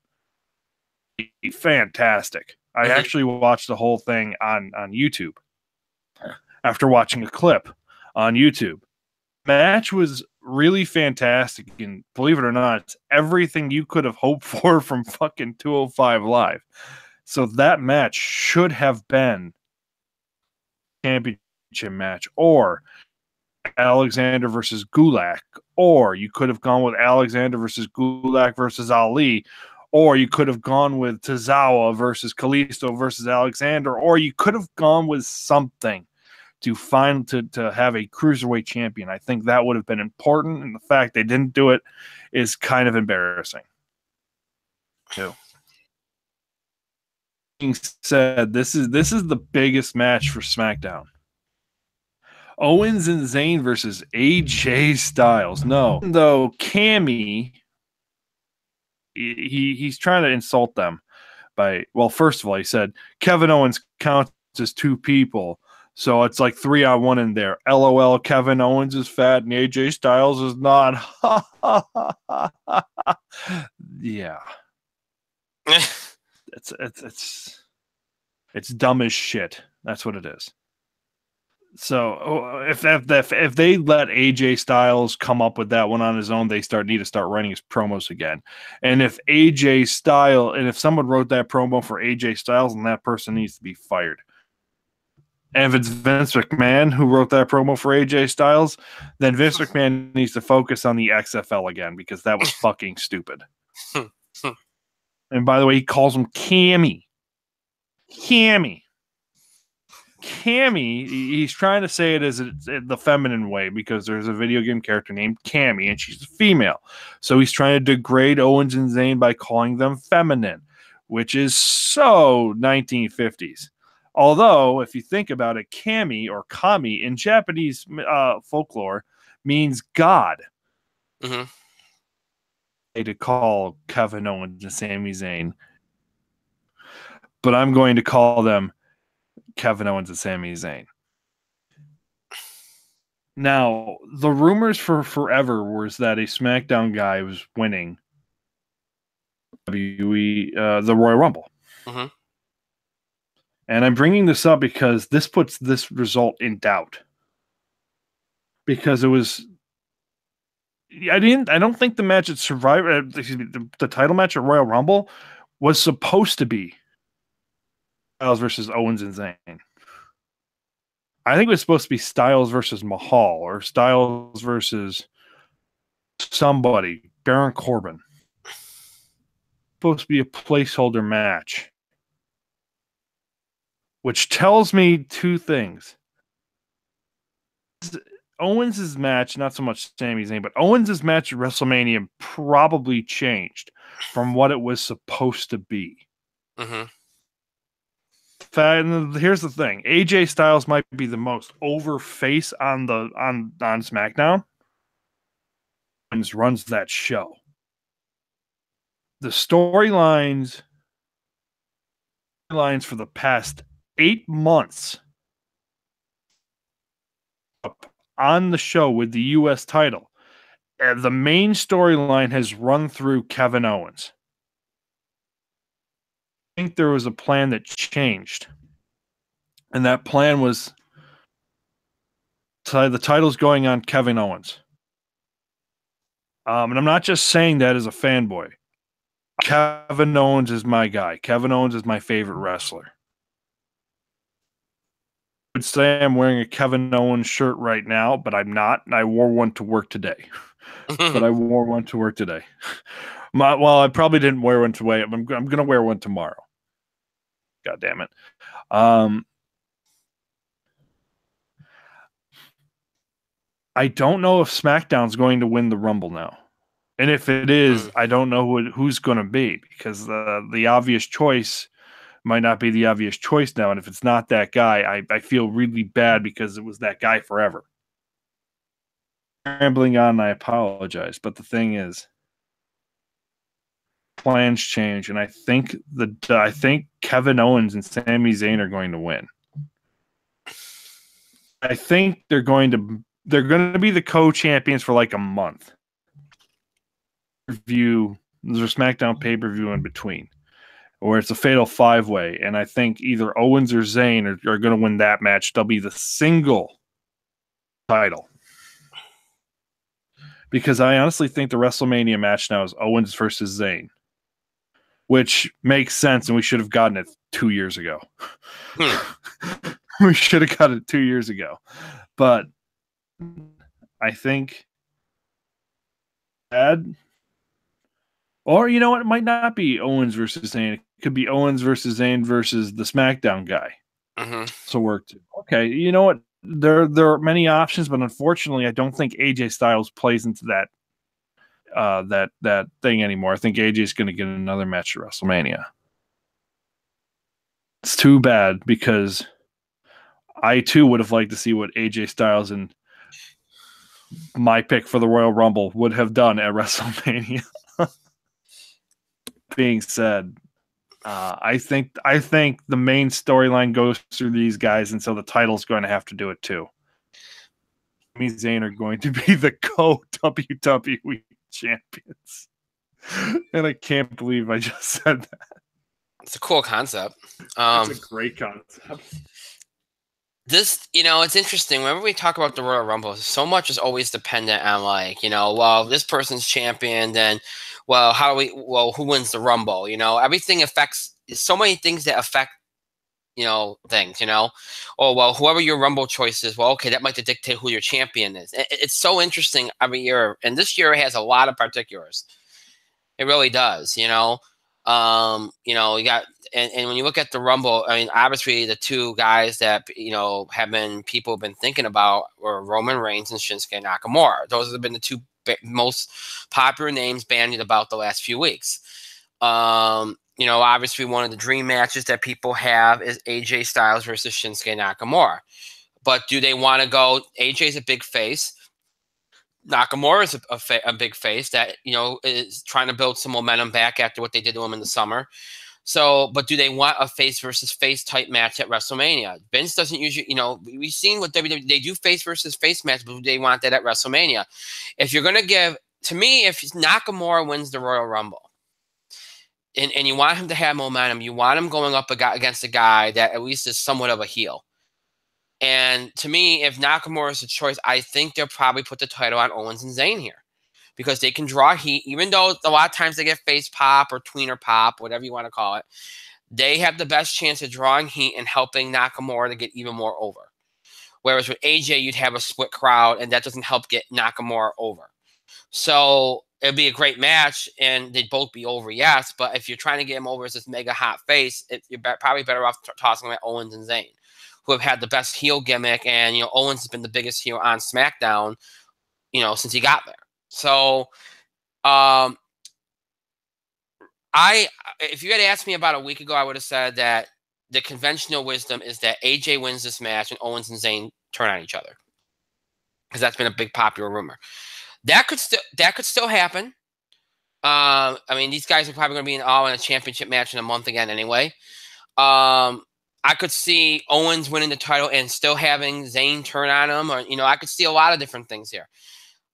Speaker 2: Fantastic. I actually watched the whole thing on YouTube after watching a clip on YouTube. Match was really fantastic, and believe it or not, it's everything you could have hoped for from fucking 205 Live. So that match should have been championship match, or Alexander versus Gulak, or you could have gone with Alexander versus Gulak versus Ali, or you could have gone with Tozawa versus Kalisto versus Alexander, or you could have gone with something to have a Cruiserweight champion. I think that would have been important, and the fact they didn't do it is kind of embarrassing. Too. Being said, this is the biggest match for SmackDown. Owens and Zayn versus AJ Styles. No, though Cammy, he's trying to insult them by, well, first of all, he said Kevin Owens counts as two people, so it's like 3-on-1 in there. LOL, Kevin Owens is fat and AJ Styles is not. Yeah. It's dumb as shit. That's what it is. So if they let AJ Styles come up with that one on his own, they need to start writing his promos again. And if someone wrote that promo for AJ Styles, then that person needs to be fired. And if it's Vince McMahon who wrote that promo for AJ Styles, then Vince McMahon needs to focus on the XFL again because that was fucking stupid. And by the way, he calls him Cammy. Cammy. Cammy, he's trying to say it as the feminine way because there's a video game character named Cammy and she's a female. So he's trying to degrade Owens and Zayn by calling them feminine, which is so 1950s. Although, if you think about it, Kami or Kami in Japanese folklore means God.
Speaker 1: Mm-hmm.
Speaker 2: To call Kevin Owens and Sami Zayn, but I'm going to call them Kevin Owens and Sami Zayn. Now, the rumors for forever was that a SmackDown guy was winning the Royal Rumble.
Speaker 1: Mm-hmm.
Speaker 2: And I'm bringing this up because this puts this result in doubt. Because it was, I don't think the match at Survivor, the title match at Royal Rumble was supposed to be Styles versus Owens and Zayn. I think it was supposed to be Styles versus Mahal or Styles versus somebody, Baron Corbin. Supposed to be a placeholder match. Which tells me two things. Owens' match, not so much Sami Zayn, but Owens' match at WrestleMania probably changed from what it was supposed to be.
Speaker 1: Mm-hmm.
Speaker 2: Here's the thing: AJ Styles might be the most over face on SmackDown. Owens runs that show. The storylines for the past 8 months on the show with the U.S. title, the main storyline has run through Kevin Owens. I think there was a plan that changed, and that plan was the title's going on Kevin Owens. And I'm not just saying that as a fanboy. Kevin Owens is my guy. Kevin Owens is my favorite wrestler. I would say I'm wearing a Kevin Owens shirt right now, but I'm not. I wore one to work today. Well, I probably didn't wear one today. I'm going to wear one tomorrow. God damn it. I don't know if SmackDown's going to win the Rumble now. And if it is, I don't know who's going to be because the obvious choice might not be the obvious choice now. And if it's not that guy, I feel really bad because it was that guy forever. Rambling on, I apologize. But the thing is, plans change, and I think Kevin Owens and Sami Zayn are going to win. I think they're going to be the co-champions for like a month. There's a SmackDown pay-per-view in between, where it's a fatal 5-way, and I think either Owens or Zayn are going to win that match. They'll be the single title. Because I honestly think the WrestleMania match now is Owens versus Zayn, which makes sense, and we should have gotten it 2 years ago. We should have got it 2 years ago. But I think or you know what? It might not be Owens versus Zayn. It could be Owens versus Zayn versus the SmackDown guy.
Speaker 1: Mm-hmm.
Speaker 2: So work too. Okay, you know what? There are many options, but unfortunately, I don't think AJ Styles plays into that thing anymore. I think AJ is going to get another match at WrestleMania. It's too bad because I too would have liked to see what AJ Styles and my pick for the Royal Rumble would have done at WrestleMania. Being said, I think the main storyline goes through these guys, and so the title's going to have to do it too. Me and Zayn are going to be the co-WWE champions. And I can't believe I just said that.
Speaker 1: It's a cool concept.
Speaker 2: It's a great concept.
Speaker 1: It's interesting. Whenever we talk about the Royal Rumble, so much is always dependent on, like, well, this person's champion, then, well, who wins the Rumble? Everything affects so many things that affect, things, or well, whoever your Rumble choice is, well, okay, that might dictate who your champion is. It's so interesting every year, and this year has a lot of particulars. It really does, you got, and when you look at the Rumble, I mean, obviously the two guys that people have been thinking about were Roman Reigns and Shinsuke Nakamura. Those have been the two most popular names bandied about the last few weeks. Obviously one of the dream matches that people have is AJ Styles versus Shinsuke Nakamura. But do they want to go? AJ's a big face. Nakamura is a big face that, is trying to build some momentum back after what they did to him in the summer. So, but do they want a face versus face type match at WrestleMania? Vince doesn't usually, we've seen what WWE, they do face versus face match, but do they want that at WrestleMania? If you're going to to me, if Nakamura wins the Royal Rumble, and you want him to have momentum, you want him going up against a guy that at least is somewhat of a heel. And to me, if Nakamura is a choice, I think they'll probably put the title on Owens and Zayn here because they can draw heat, even though a lot of times they get face pop or tweener pop, whatever you want to call it. They have the best chance of drawing heat and helping Nakamura to get even more over. Whereas with AJ, you'd have a split crowd, and that doesn't help get Nakamura over. So it'd be a great match, and they'd both be over, yes. But if you're trying to get him over as this mega hot face, you're probably better off tossing him at Owens and Zayn, who have had the best heel gimmick, and Owens has been the biggest heel on SmackDown, since he got there. So, if you had asked me about a week ago, I would have said that the conventional wisdom is that AJ wins this match and Owens and Zayn turn on each other, because that's been a big popular rumor. That could still happen. I mean, these guys are probably going to be in a championship match in a month again anyway. I could see Owens winning the title and still having Zayn turn on him, or I could see a lot of different things here.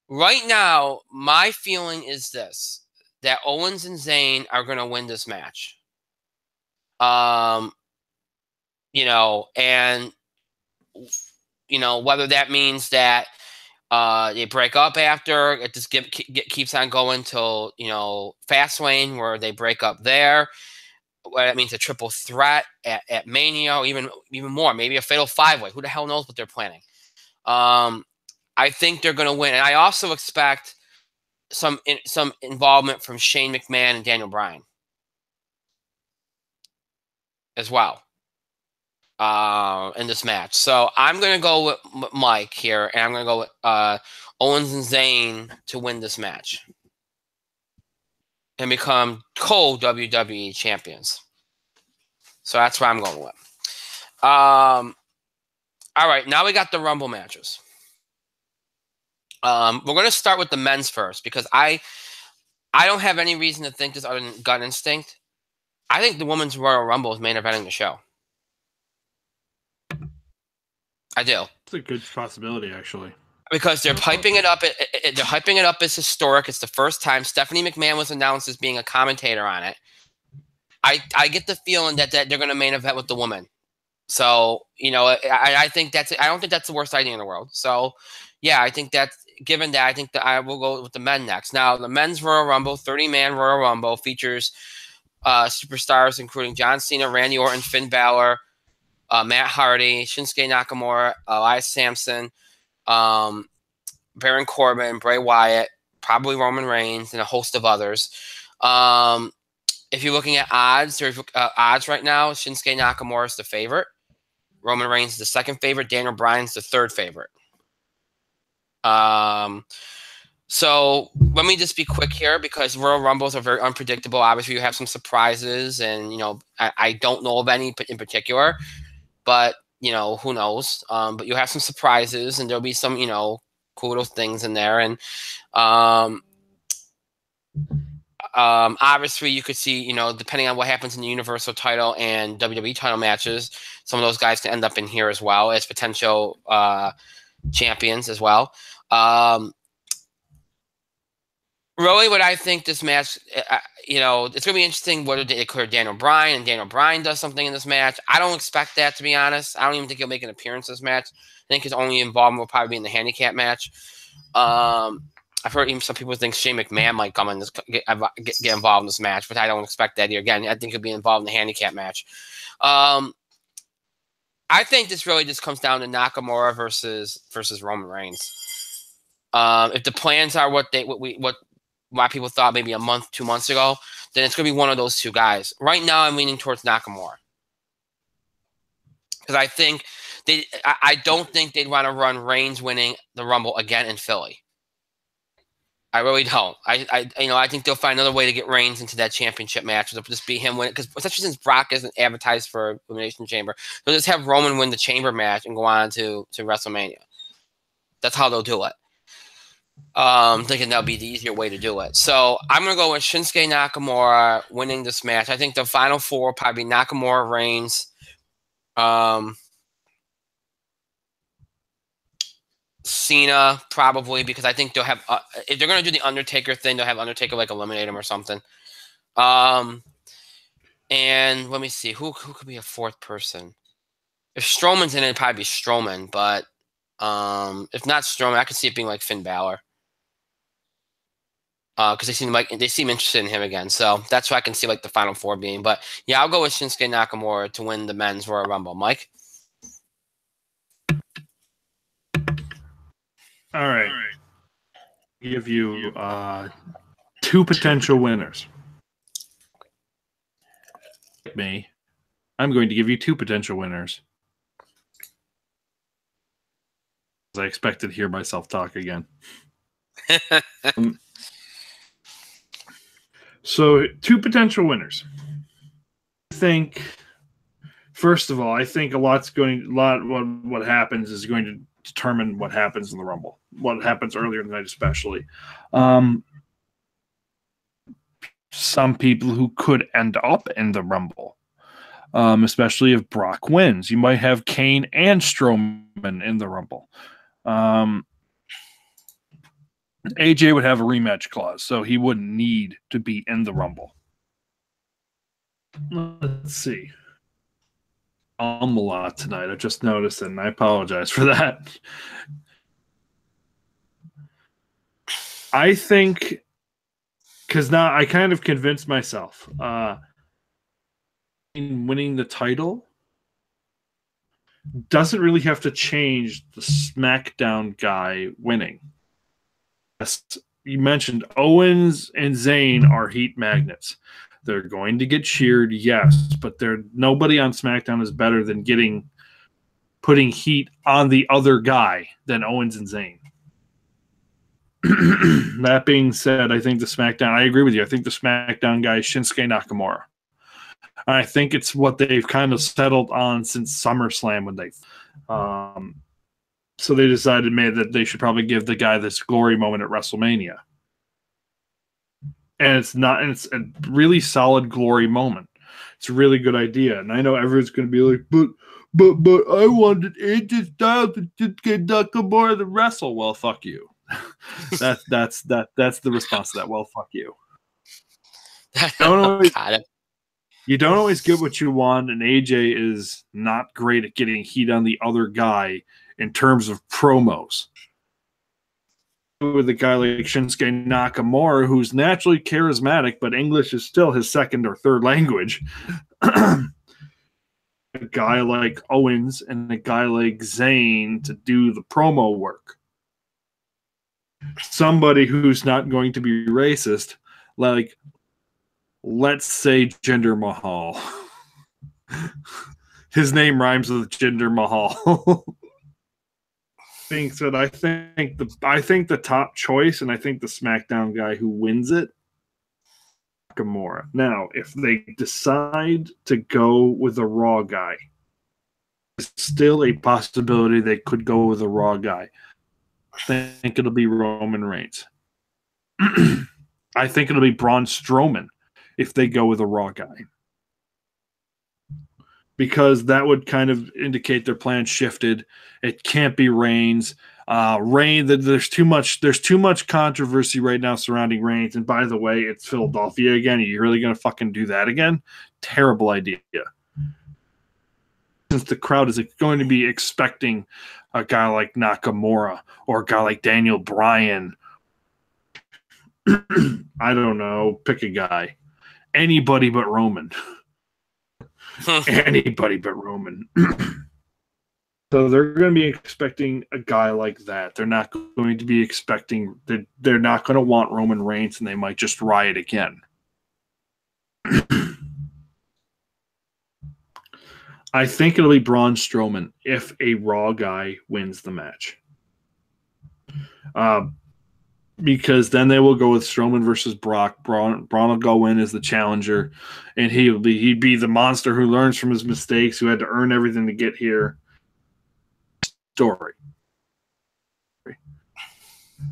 Speaker 1: Right now, my feeling is this: that Owens and Zayn are going to win this match. And whether that means that they break up after, it just keeps on going till Fastlane, where they break up there. What that means, a triple threat at Mania, or even more, maybe a fatal five-way. Who the hell knows what they're planning? I think they're going to win, and I also expect some involvement from Shane McMahon and Daniel Bryan as well in this match. So I'm going to go with Mike here, and I'm going to go with Owens and Zayn to win this match and become co-WWE champions. So that's what I'm going with. All right, now we got the Rumble matches. We're going to start with the men's first, because I don't have any reason to think this other than gut instinct. I think the Women's Royal Rumble is main eventing the show. I do.
Speaker 2: It's a good possibility, actually.
Speaker 1: Because they're hyping it up. They're hyping it up as historic. It's the first time Stephanie McMahon was announced as being a commentator on it. I get the feeling that they're going to main event with the woman. So, I think I don't think that's the worst idea in the world. So, yeah, I think that given that, I think that I will go with the men next. Now, the men's Royal Rumble, 30-man Royal Rumble, features superstars including John Cena, Randy Orton, Finn Balor, Matt Hardy, Shinsuke Nakamura, Elias Sampson, Baron Corbin, Bray Wyatt, probably Roman Reigns, and a host of others. If you're looking at odds, odds right now, Shinsuke Nakamura is the favorite. Roman Reigns is the second favorite. Daniel Bryan's the third favorite. So let me just be quick here, because Royal Rumbles are very unpredictable. Obviously, you have some surprises, and I don't know of any in particular, but who knows? But you have some surprises, and there'll be some cool little things in there, and obviously you could see depending on what happens in the Universal title and WWE title matches, some of those guys can end up in here as well as potential champions as well. Really, what I think this match, it's going to be interesting whether they declare Daniel Bryan and Daniel Bryan does something in this match. I don't expect that, to be honest. I don't even think he'll make an appearance in this match. I think his only involvement will probably be in the handicap match. I've heard even some people think Shane McMahon might come in this, get involved in this match, but I don't expect that here. Again, I think he'll be involved in the handicap match. I think this really just comes down to Nakamura versus Roman Reigns. If the plans are what people thought maybe a month, 2 months ago, then it's going to be one of those two guys. Right now, I'm leaning towards Nakamura because I don't think they'd want to run Reigns winning the Rumble again in Philly. I really don't. I think they'll find another way to get Reigns into that championship match. It'll just be him winning, because especially since Brock isn't advertised for Elimination Chamber, they'll just have Roman win the Chamber match and go on to WrestleMania. That's how they'll do it. Thinking that'll be the easier way to do it. So I'm gonna go with Shinsuke Nakamura winning this match. I think the final four will probably be Nakamura, Reigns, Cena, probably, because I think they'll have if they're gonna do the Undertaker thing, they'll have Undertaker like eliminate him or something. And let me see who could be a fourth person. If Strowman's in it, it'd probably be Strowman, but if not Strowman, I could see it being like Finn Balor. Because they seem interested in him again, so that's what I can see like the final four being. But yeah, I'll go with Shinsuke Nakamura to win the men's Royal Rumble. Mike.
Speaker 2: All right. Give you two potential winners. Me. I'm going to give you two potential winners. I expected to hear myself talk again. So, two potential winners. I think, first of all, what happens is going to determine what happens in the Rumble. What happens earlier in the night, especially. Some people who could end up in the Rumble, especially if Brock wins. You might have Kane and Strowman in the Rumble. AJ would have a rematch clause, so he wouldn't need to be in the Rumble. Let's see. I'm a lot tonight. I just noticed it, and I apologize for that. I think, because now I kind of convinced myself, in winning the title doesn't really have to change the SmackDown guy winning. You mentioned Owens and Zayn are heat magnets. They're going to get cheered, yes, but nobody on SmackDown is better than putting heat on the other guy than Owens and Zayn. That being said, I think I agree with you. I think the SmackDown guy is Shinsuke Nakamura. I think it's what they've kind of settled on since SummerSlam when so they decided that they should probably give the guy this glory moment at WrestleMania. And it's a really solid glory moment. It's a really good idea. And I know everyone's going to be like, but I wanted AJ Styles to get Nakamura to wrestle. Well, fuck you. That's the response to that. Well, fuck you. You don't always get what you want, and AJ is not great at getting heat on the other guy in terms of promos. With a guy like Shinsuke Nakamura, who's naturally charismatic, but English is still his second or third language. A guy like Owens and a guy like Zayn to do the promo work. Somebody who's not going to be racist, like, let's say Jinder Mahal. His name rhymes with Jinder Mahal. Being said, I think the top choice, and I think the SmackDown guy who wins it, Nakamura. Now, if they decide to go with a Raw guy, there's still a possibility they could go with a Raw guy. I think it'll be Roman Reigns. I think it'll be Braun Strowman if they go with a Raw guy. Because that would kind of indicate their plan shifted. It can't be Reigns. There's too much controversy right now surrounding Reigns. And by the way, it's Philadelphia again. Are you really going to fucking do that again? Terrible idea. Since the crowd is going to be expecting a guy like Nakamura or a guy like Daniel Bryan. I don't know. Pick a guy. Anybody but Roman. Anybody but Roman. So they're going to be expecting a guy like that. They're not going to be expecting that. They're not going to want Roman Reigns, and they might just riot again. I think it'll be Braun Strowman if a Raw guy wins the match. Because then they will go with Strowman versus Brock. Braun will go in as the challenger, and he'd be the monster who learns from his mistakes, who had to earn everything to get here. Story.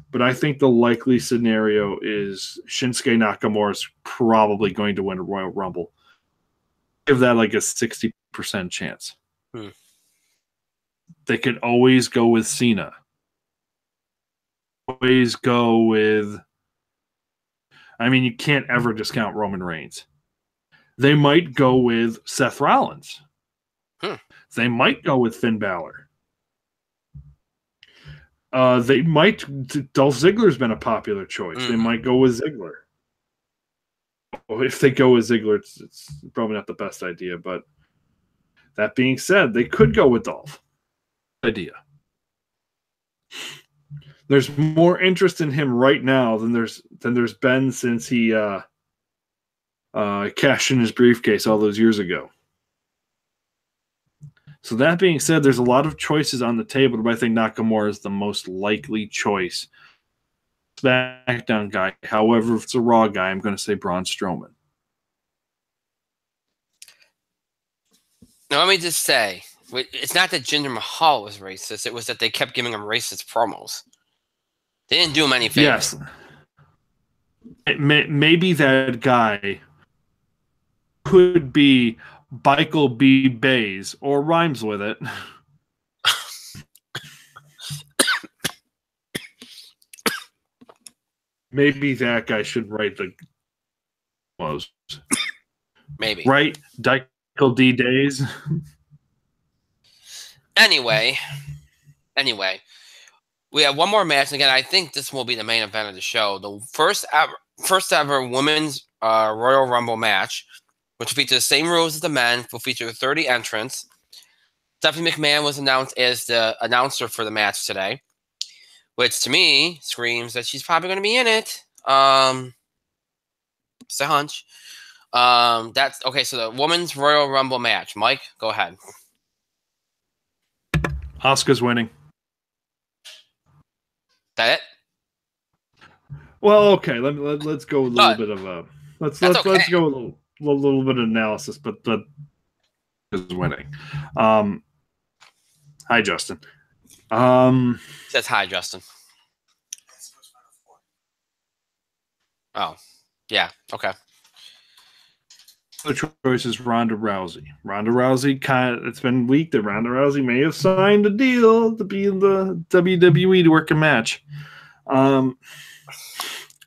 Speaker 2: But I think the likely scenario is Shinsuke Nakamura is probably going to win a Royal Rumble. Give that like a 60% chance. They could always go with Cena. Always go with... I mean, you can't ever discount Roman Reigns. They might go with Seth Rollins. They might go with Finn Balor. They might... Dolph Ziggler's been a popular choice. They might go with Ziggler. If they go with Ziggler, it's probably not the best idea, but that being said, they could go with Dolph. Idea. There's more interest in him right now than there's been since he cashed in his briefcase all those years ago. So that being said, there's a lot of choices on the table, but I think Nakamura is the most likely choice. Smackdown guy. However, if it's a Raw guy, I'm going to say Braun Strowman.
Speaker 1: Now, let me just say, it's not that Jinder Mahal was racist. It was that they kept giving him racist promos. They didn't do him any favors.
Speaker 2: Yes. Maybe that guy could be Michael B. Bays or rhymes with it. Maybe that guy should write the promos.
Speaker 1: Maybe.
Speaker 2: Right? Michael D. Days. Anyway,
Speaker 1: we have one more match. And again, I think this will be the main event of the show. The first ever women's Royal Rumble match, which will feature the same rules as the men, will feature 30 entrants. Stephanie McMahon was announced as the announcer for the match today, which to me screams that she's probably going to be in it. It's a hunch. That's okay. So the women's Royal Rumble match. Mike, go ahead.
Speaker 2: Asuka's winning. That it? Well, okay. Let's go with a little bit of a let's go with a little bit of analysis, but is winning. Hi, Justin.
Speaker 1: Says hi, Justin. Oh, yeah. Okay.
Speaker 2: The choice is Ronda Rousey. Ronda Rousey it's been leaked that Ronda Rousey may have signed a deal to be in the WWE to work a match. And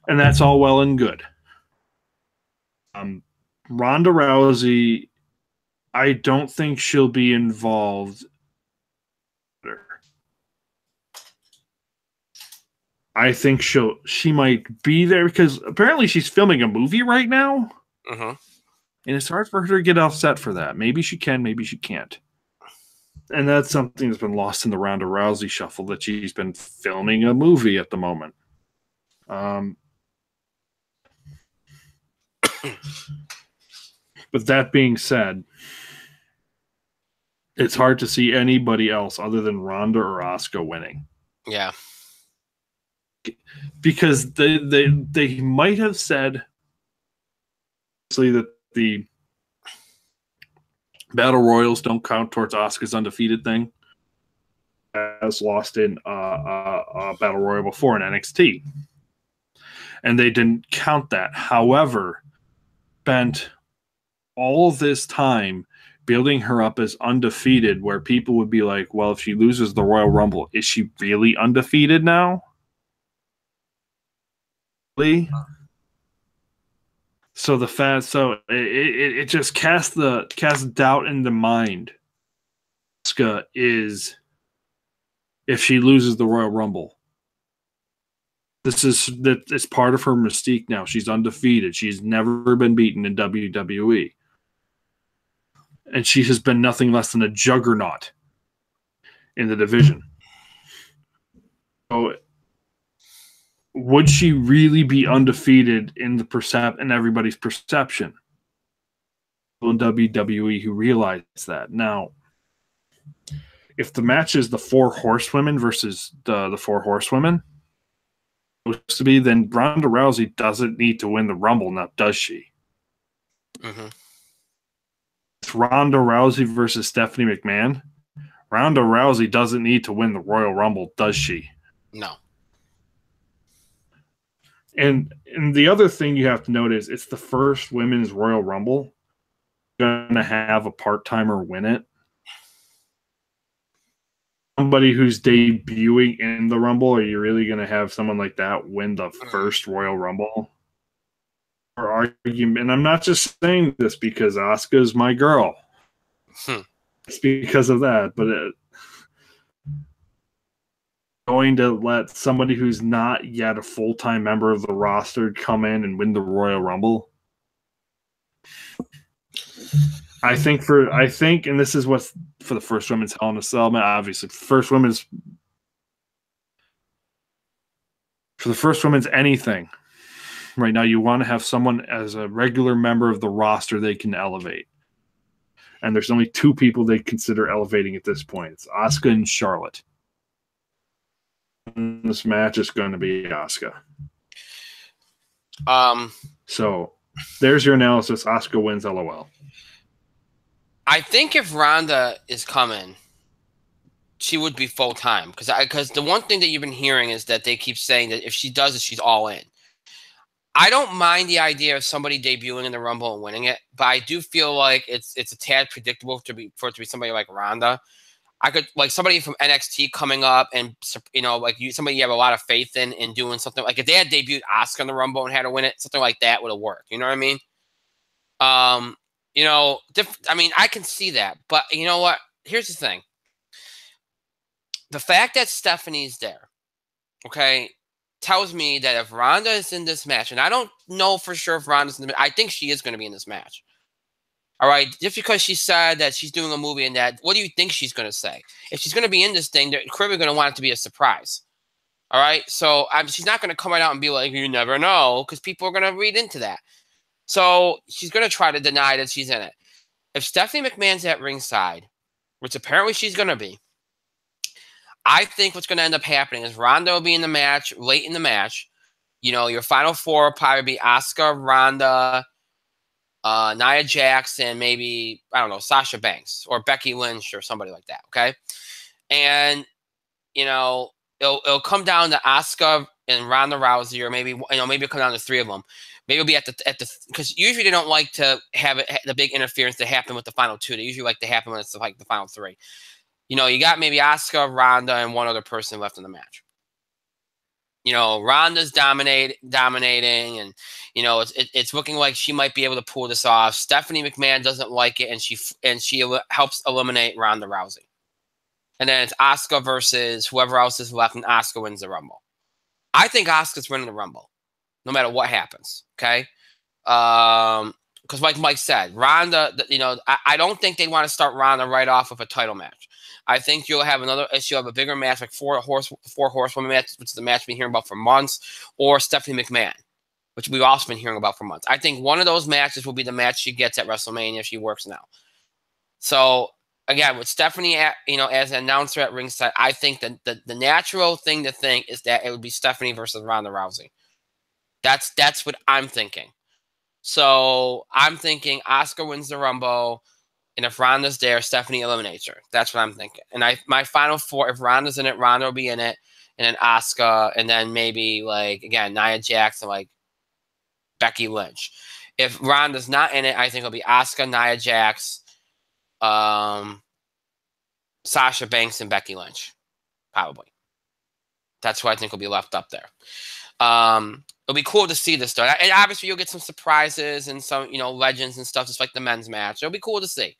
Speaker 2: that's all well and good. Ronda Rousey, I don't think she'll be involved. I think she might be there because apparently she's filming a movie right now.
Speaker 1: Mm-hmm.
Speaker 2: And it's hard for her to get offset for that. Maybe she can, maybe she can't. And that's something that's been lost in the Ronda Rousey shuffle, that she's been filming a movie at the moment. But that being said, it's hard to see anybody else other than Ronda or Asuka winning.
Speaker 1: Yeah.
Speaker 2: Because they might have said that the Battle Royals don't count towards Asuka's undefeated thing, as lost in a Battle Royal before in NXT. And they didn't count that. However, spent all this time building her up as undefeated, where people would be like, well, if she loses the Royal Rumble, is she really undefeated now? Really? So it just casts doubt in the mind. Asuka is, if she loses the Royal Rumble, it's part of her mystique now. She's undefeated. She's never been beaten in WWE, and she has been nothing less than a juggernaut in the division. So would she really be undefeated in everybody's perception? In WWE who realize that. Now, if the match is the 4 horsewomen versus the 4 horsewomen, supposed to be, then Ronda Rousey doesn't need to win the Rumble now, does she?
Speaker 1: Mm-hmm.
Speaker 2: It's Ronda Rousey versus Stephanie McMahon. Ronda Rousey doesn't need to win the Royal Rumble, does she?
Speaker 1: No.
Speaker 2: And the other thing you have to note is it's the first women's Royal Rumble. You're going to have a part-timer win it. Somebody who's debuting in the Rumble, are you really going to have someone like that win the first Royal Rumble? Or argument, and I'm not just saying this because Asuka's my girl. It's because of that, but going to let somebody who's not yet a full-time member of the roster come in and win the Royal Rumble? I think, and this is what's for the first women's Hell in a Cell match, obviously. For the first women's anything, right now you want to have someone as a regular member of the roster they can elevate. And there's only 2 people they consider elevating at this point. It's Asuka and Charlotte. And this match is going to be Asuka. So there's your analysis. Asuka wins, LOL.
Speaker 1: I think if Ronda is coming, she would be full-time. Because the one thing that you've been hearing is that they keep saying that if she does it, she's all in. I don't mind the idea of somebody debuting in the Rumble and winning it, but I do feel like it's a tad predictable for it to be somebody like Ronda. I could like somebody from NXT coming up and somebody you have a lot of faith in doing something like if they had debuted Asuka in the Rumble and had to win it, something like that would have worked. You know what I mean? I can see that, but you know what? Here's the thing: the fact that Stephanie's there, okay, tells me that if Ronda is in this match, and I don't know for sure if Ronda's in the match, I think she is going to be in this match. All right, just because she said that she's doing a movie and that, what do you think she's going to say? If she's going to be in this thing, they're clearly going to want it to be a surprise. All right, so she's not going to come right out and be like, you never know, because people are going to read into that. So she's going to try to deny that she's in it. If Stephanie McMahon's at ringside, which apparently she's going to be, I think what's going to end up happening is Ronda will be in the match, late in the match. You know, your final 4 will probably be Asuka, Ronda, Nia Jax, and maybe, I don't know, Sasha Banks or Becky Lynch or somebody like that, okay? And, it'll come down to Asuka and Ronda Rousey, or maybe it'll come down to 3 of them. Maybe it'll be at the because usually they don't like to have the big interference to happen with the final 2. They usually like to happen when it's like the final 3. You got maybe Asuka, Ronda, and one other person left in the match. Ronda's dominating, and it's looking like she might be able to pull this off. Stephanie McMahon doesn't like it, and she helps eliminate Ronda Rousey. And then it's Asuka versus whoever else is left, and Asuka wins the Rumble. I think Asuka's winning the Rumble, no matter what happens. Okay, because like Mike said, Ronda. I don't think they want to start Ronda right off with a title match. I think you'll have a bigger match, like 4 horsewomen match, which is the match we've been hearing about for months, or Stephanie McMahon, which we've also been hearing about for months. I think one of those matches will be the match she gets at WrestleMania if she works now. So again, with Stephanie as an announcer at ringside, I think that the natural thing to think is that it would be Stephanie versus Ronda Rousey. That's what I'm thinking. So I'm thinking Asuka wins the Rumble. And if Ronda's there, Stephanie eliminates her. That's what I'm thinking. And my final 4, if Ronda's in it, Ronda will be in it. And then Asuka, and then maybe, again, Nia Jax and, Becky Lynch. If Ronda's not in it, I think it'll be Asuka, Nia Jax, Sasha Banks, and Becky Lynch. Probably. That's what I think will be left up there. It'll be cool to see this, though. And obviously, you'll get some surprises and some, legends and stuff, just like the men's match. It'll be cool to see.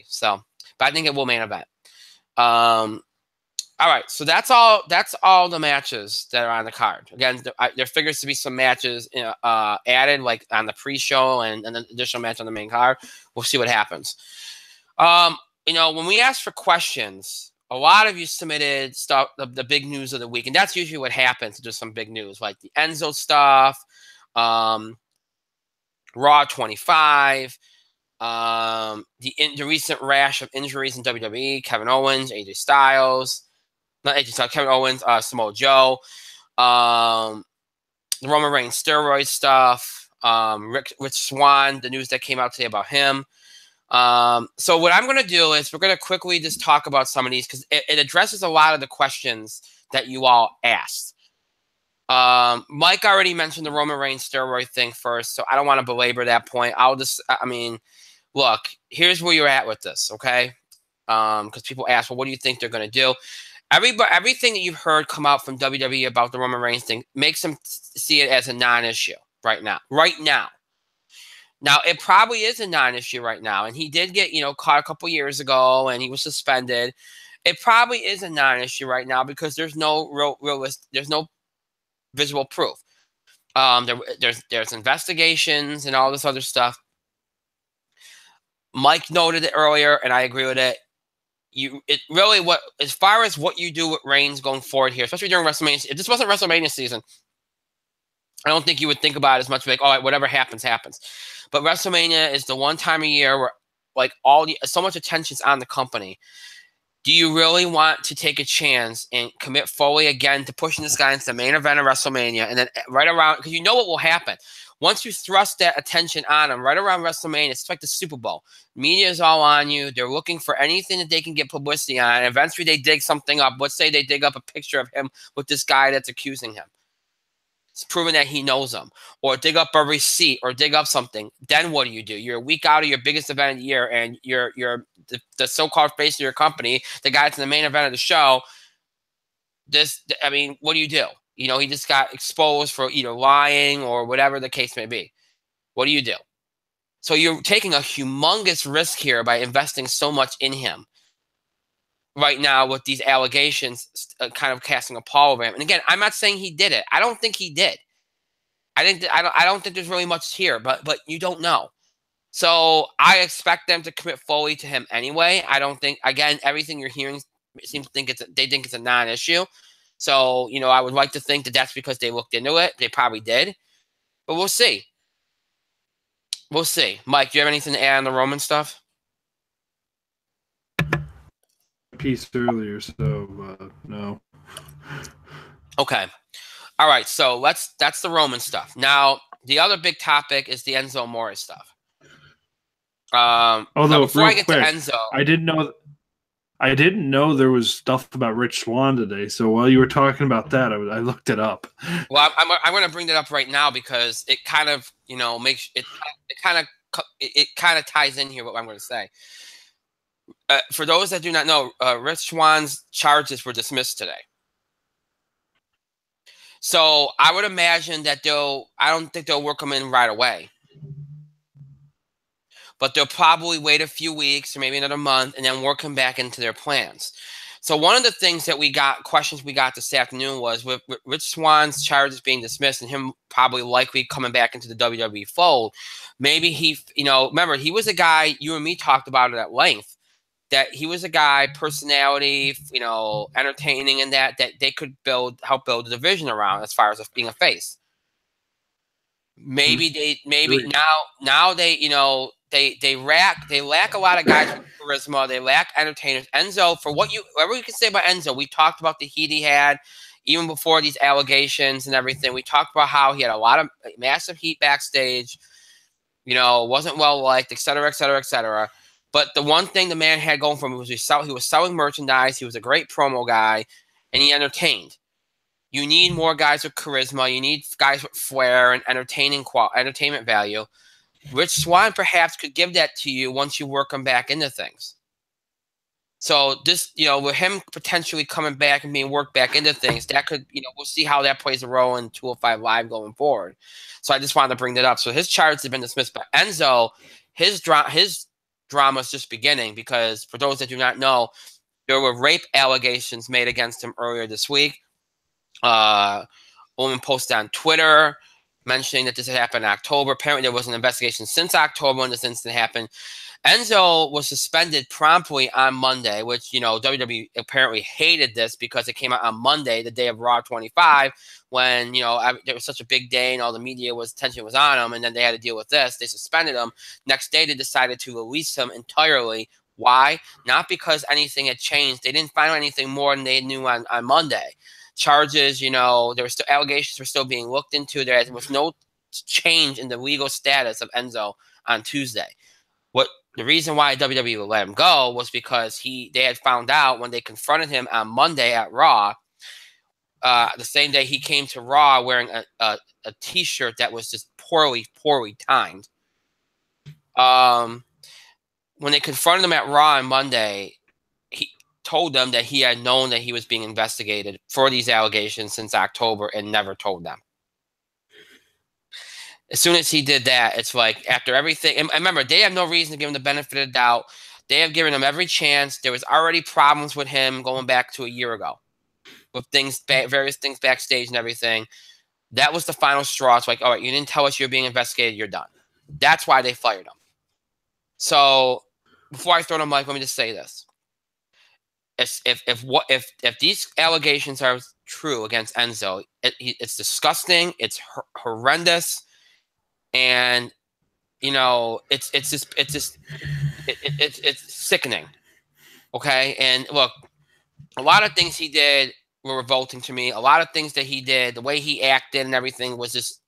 Speaker 1: So, but I think it will main event. All right, so that's all the matches that are on the card. Again, there figures to be some matches added, like on the pre-show and an additional match on the main card. We'll see what happens. when we asked for questions, a lot of you submitted stuff, the big news of the week, and that's usually what happens. Just some big news, like the Enzo stuff, Raw 25, the recent rash of injuries in WWE, Kevin Owens, AJ Styles, not AJ Styles, Kevin Owens, Samoa Joe, the Roman Reigns steroid stuff, Rich Swann, the news that came out today about him. So what I'm going to do is we're going to quickly just talk about some of these because it addresses a lot of the questions that you all asked. Mike already mentioned the Roman Reigns steroid thing first, so I don't want to belabor that point. Look, here's where you're at with this, okay? Because people ask, well, what do you think they're going to do? Everything that you've heard come out from WWE about the Roman Reigns thing makes them see it as a non-issue right now. Now, it probably is a non-issue right now, and he did get, caught a couple years ago, and he was suspended. It probably is a non-issue right now because there's no there's no visual proof. There's investigations and all this other stuff. Mike noted it earlier, and I agree with it. As far as what you do with Reigns going forward here, especially during WrestleMania, if this wasn't WrestleMania season, I don't think you would think about it as much like, all right, whatever happens, happens. But WrestleMania is the one time a year where so much attention's on the company. Do you really want to take a chance and commit fully again to pushing this guy into the main event of WrestleMania and then right around, because you know what will happen. Once you thrust that attention on him right around WrestleMania, it's like the Super Bowl. Media is all on you. They're looking for anything that they can get publicity on. And eventually they dig something up. Let's say they dig up a picture of him with this guy that's accusing him. It's proven that he knows him. Or dig up a receipt or dig up something. Then what do? You're a week out of your biggest event of the year and you're the so-called face of your company, the guy that's in the main event of the show. What do you do? He just got exposed for either lying or whatever the case may be. What do you do? So you're taking a humongous risk here by investing so much in him right now with these allegations kind of casting a pall over him. And again, I'm not saying he did it. I don't think he did. I don't think there's really much here, but you don't know. So I expect them to commit fully to him anyway. I don't think, again, everything you're hearing seems to think they think it's a non-issue. So, I would like to think that that's because they looked into it. They probably did. But we'll see. We'll see. Mike, do you have anything to add on the Roman stuff?
Speaker 2: Piece earlier, so no.
Speaker 1: Okay. All right, so that's the Roman stuff. Now, the other big topic is the Enzo Amore stuff.
Speaker 2: Although,
Speaker 1: before I get to Enzo,
Speaker 2: I didn't know there was stuff about Rich Swann today. So while you were talking about that, I looked it up.
Speaker 1: Well, I'm going to bring that up right now because it kind of makes it kind of ties in here what I'm going to say. For those that do not know, Rich Swann's charges were dismissed today. So I would imagine that I don't think they'll work him in right away. But they'll probably wait a few weeks or maybe another month and then work him back into their plans. So one of the things that questions we got this afternoon was with Rich Swann's charges being dismissed and him probably likely coming back into the WWE fold, maybe he, remember, he was a guy, you and me talked about it at length, that he was a guy, personality, entertaining, and that they could help build a division around as far as being a face. Maybe now they lack a lot of guys with charisma. They lack entertainers. Enzo, whatever you can say about Enzo, we talked about the heat he had even before these allegations and everything. We talked about how he had a lot of massive heat backstage, wasn't well liked, et cetera, et cetera, et cetera. But the one thing the man had going for him was he was selling merchandise. He was a great promo guy, and he entertained. You need more guys with charisma. You need guys with flair and entertainment value. Rich Swann perhaps could give that to you once you work him back into things. So this, with him potentially coming back and being worked back into things, that could, we'll see how that plays a role in 205 Live going forward. So I just wanted to bring that up. So his charges have been dismissed, but Enzo, his drama is just beginning because for those that do not know, there were rape allegations made against him earlier this week. A woman posted on Twitter mentioning that this had happened in October. Apparently, there was an investigation since October when this incident happened. Enzo was suspended promptly on Monday, which, WWE apparently hated this because it came out on Monday, the day of Raw 25, when, there was such a big day and all the media attention was on him, and then they had to deal with this. They suspended him. Next day, they decided to release him entirely. Why? Not because anything had changed. They didn't find anything more than they knew on Monday. Charges, there were still allegations were still being looked into. There was no change in the legal status of Enzo on Tuesday. The reason why WWE would let him go was because they had found out when they confronted him on Monday at Raw, the same day he came to Raw wearing a T-shirt that was just poorly timed. When they confronted him at Raw on Monday, he told them that he had known that he was being investigated for these allegations since October and never told them. As soon as he did that, it's like after everything. And remember, they have no reason to give him the benefit of the doubt. They have given him every chance. There was already problems with him going back to a year ago with various things backstage and everything. That was the final straw. It's like, all right, you didn't tell us you're being investigated. You're done. That's why they fired him. So before I throw the mic, let me just say this. If these allegations are true against Enzo, it's disgusting. It's horrendous. And it's sickening. Okay, and look, a lot of things he did were revolting to me. A lot of things that he did, the way he acted and everything, was just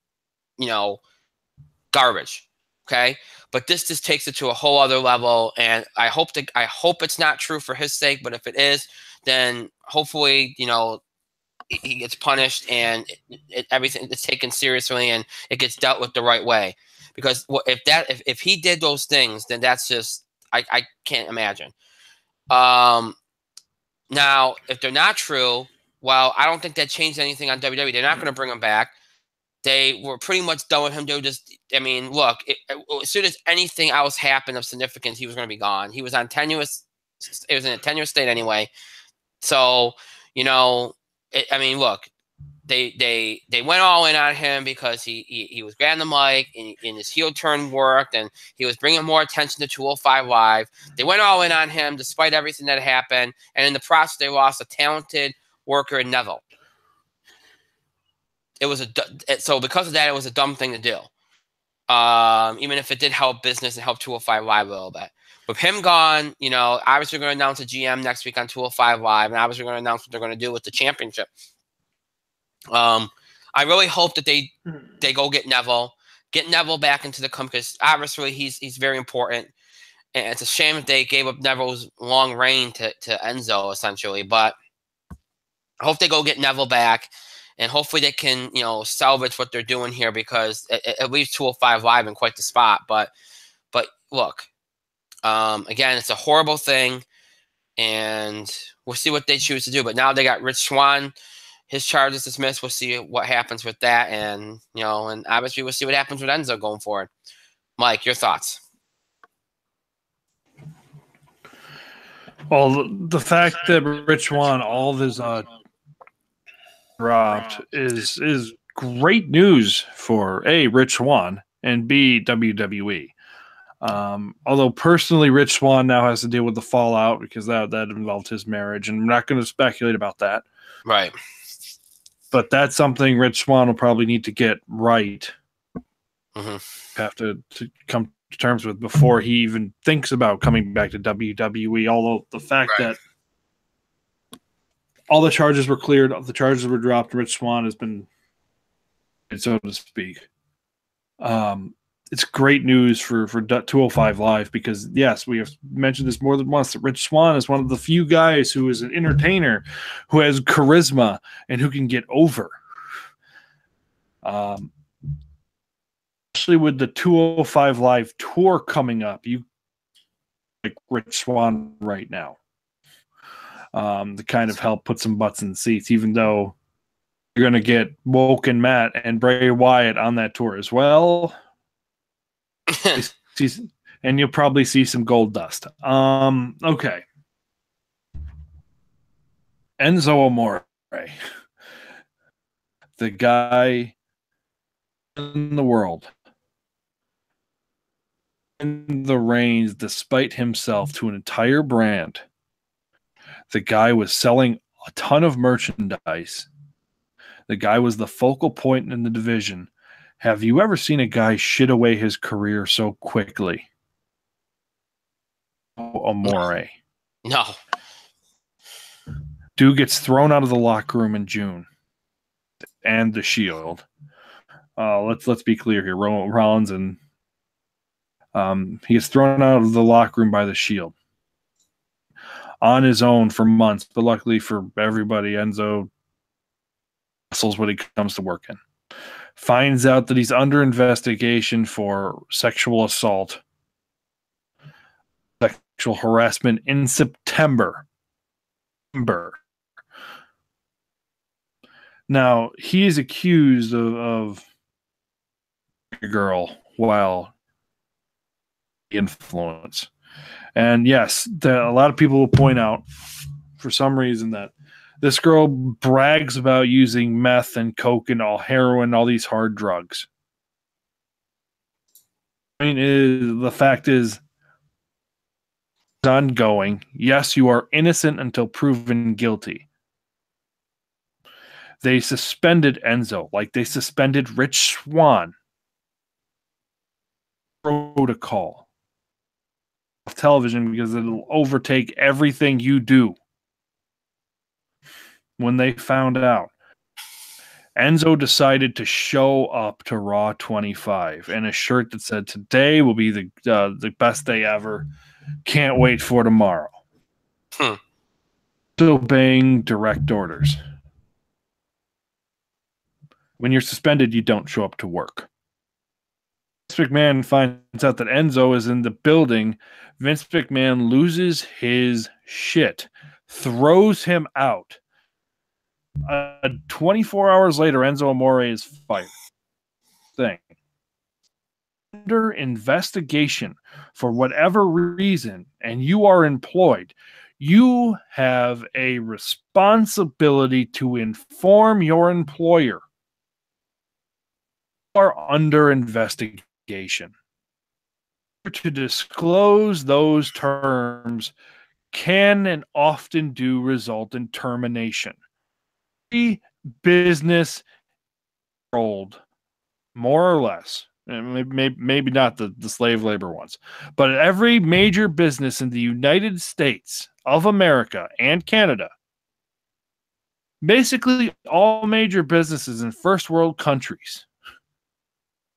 Speaker 1: garbage. Okay, but this just takes it to a whole other level. And I hope it's not true for his sake. But if it is, then hopefully he gets punished and everything is taken seriously and it gets dealt with the right way. Because if he did those things, then that's just I can't imagine. Now, if they're not true, well, I don't think that changed anything on WWE. They're not going to bring him back. They were pretty much done with him. They were just, look, as soon as anything else happened of significance, he was going to be gone. He was on tenuous. It was in a tenuous state anyway. So, look, they went all in on him because he was grabbing the mic and his heel turn worked and he was bringing more attention to 205 Live. They went all in on him despite everything that happened, and in the process, they lost a talented worker in Neville. So because of that, it was a dumb thing to do. Even if it did help business and help 205 Live a little bit. With him gone, obviously we're going to announce a GM next week on 205 Live, and obviously we're going to announce what they're going to do with the championship. I really hope that they go get Neville back into the company, because obviously he's very important, and it's a shame that they gave up Neville's long reign to Enzo essentially. But I hope they go get Neville back, and hopefully they can salvage what they're doing here, because it leaves 205 Live in quite the spot. But look, again, it's a horrible thing, and we'll see what they choose to do. But now they got Rich Swann. His charge is dismissed. We'll see what happens with that. And, and obviously we'll see what happens with Enzo going forward. Mike, your thoughts?
Speaker 2: Well, the fact that Rich Swann, all of his dropped is great news for A, Rich Swann, and B, WWE. Although personally, Rich Swann now has to deal with the fallout because that involved his marriage, and I'm not going to speculate about that.
Speaker 1: Right.
Speaker 2: But that's something Rich Swann will probably need to get right.
Speaker 1: Mm-hmm.
Speaker 2: Have to come to terms with before he even thinks about coming back to WWE. Although the fact that all the charges were cleared, the charges were dropped, Rich Swann has been, so to speak. It's great news for 205 Live, because, yes, we have mentioned this more than once, that Rich Swann is one of the few guys who is an entertainer, who has charisma, and who can get over. Especially with the 205 Live tour coming up, you like Rich Swann right now. To kind of help put some butts in seats, even though you're going to get Woken Matt and Bray Wyatt on that tour as well. And you'll probably see some gold dust. Okay. Enzo Amore, the guy in the world in the reins despite himself to an entire brand. The guy was selling a ton of merchandise. The guy was the focal point in the division. Have you ever seen a guy shit away his career so quickly? Amore.
Speaker 1: No.
Speaker 2: Dude gets thrown out of the locker room in June. And the Shield. Let's be clear here. Rollins and he gets thrown out of the locker room by the Shield. On his own for months, but luckily for everybody, Enzo hustles when he comes to working. Finds out that he's under investigation for sexual assault, sexual harassment in September. Now, he is accused of a girl while influence. And yes, a lot of people will point out for some reason that this girl brags about using meth and coke and heroin, all these hard drugs. I mean, the fact is, it's ongoing. Yes, you are innocent until proven guilty. They suspended Enzo like they suspended Rich Swann. Protocol of television because it'll overtake everything you do. When they found out, Enzo decided to show up to Raw 25 in a shirt that said, "Today will be the best day ever. Can't wait for tomorrow." Obeying direct orders. When you're suspended, you don't show up to work. Vince McMahon finds out that Enzo is in the building. Vince McMahon loses his shit, throws him out. 24 hours later, Enzo Amore is fired. Under investigation for whatever reason, and you are employed, you have a responsibility to inform your employer. You are under investigation. To disclose those terms can and often do result in termination. Business world, more or less, maybe not the slave labor ones, but every major business in the United States of America and Canada, basically all major businesses in first world countries,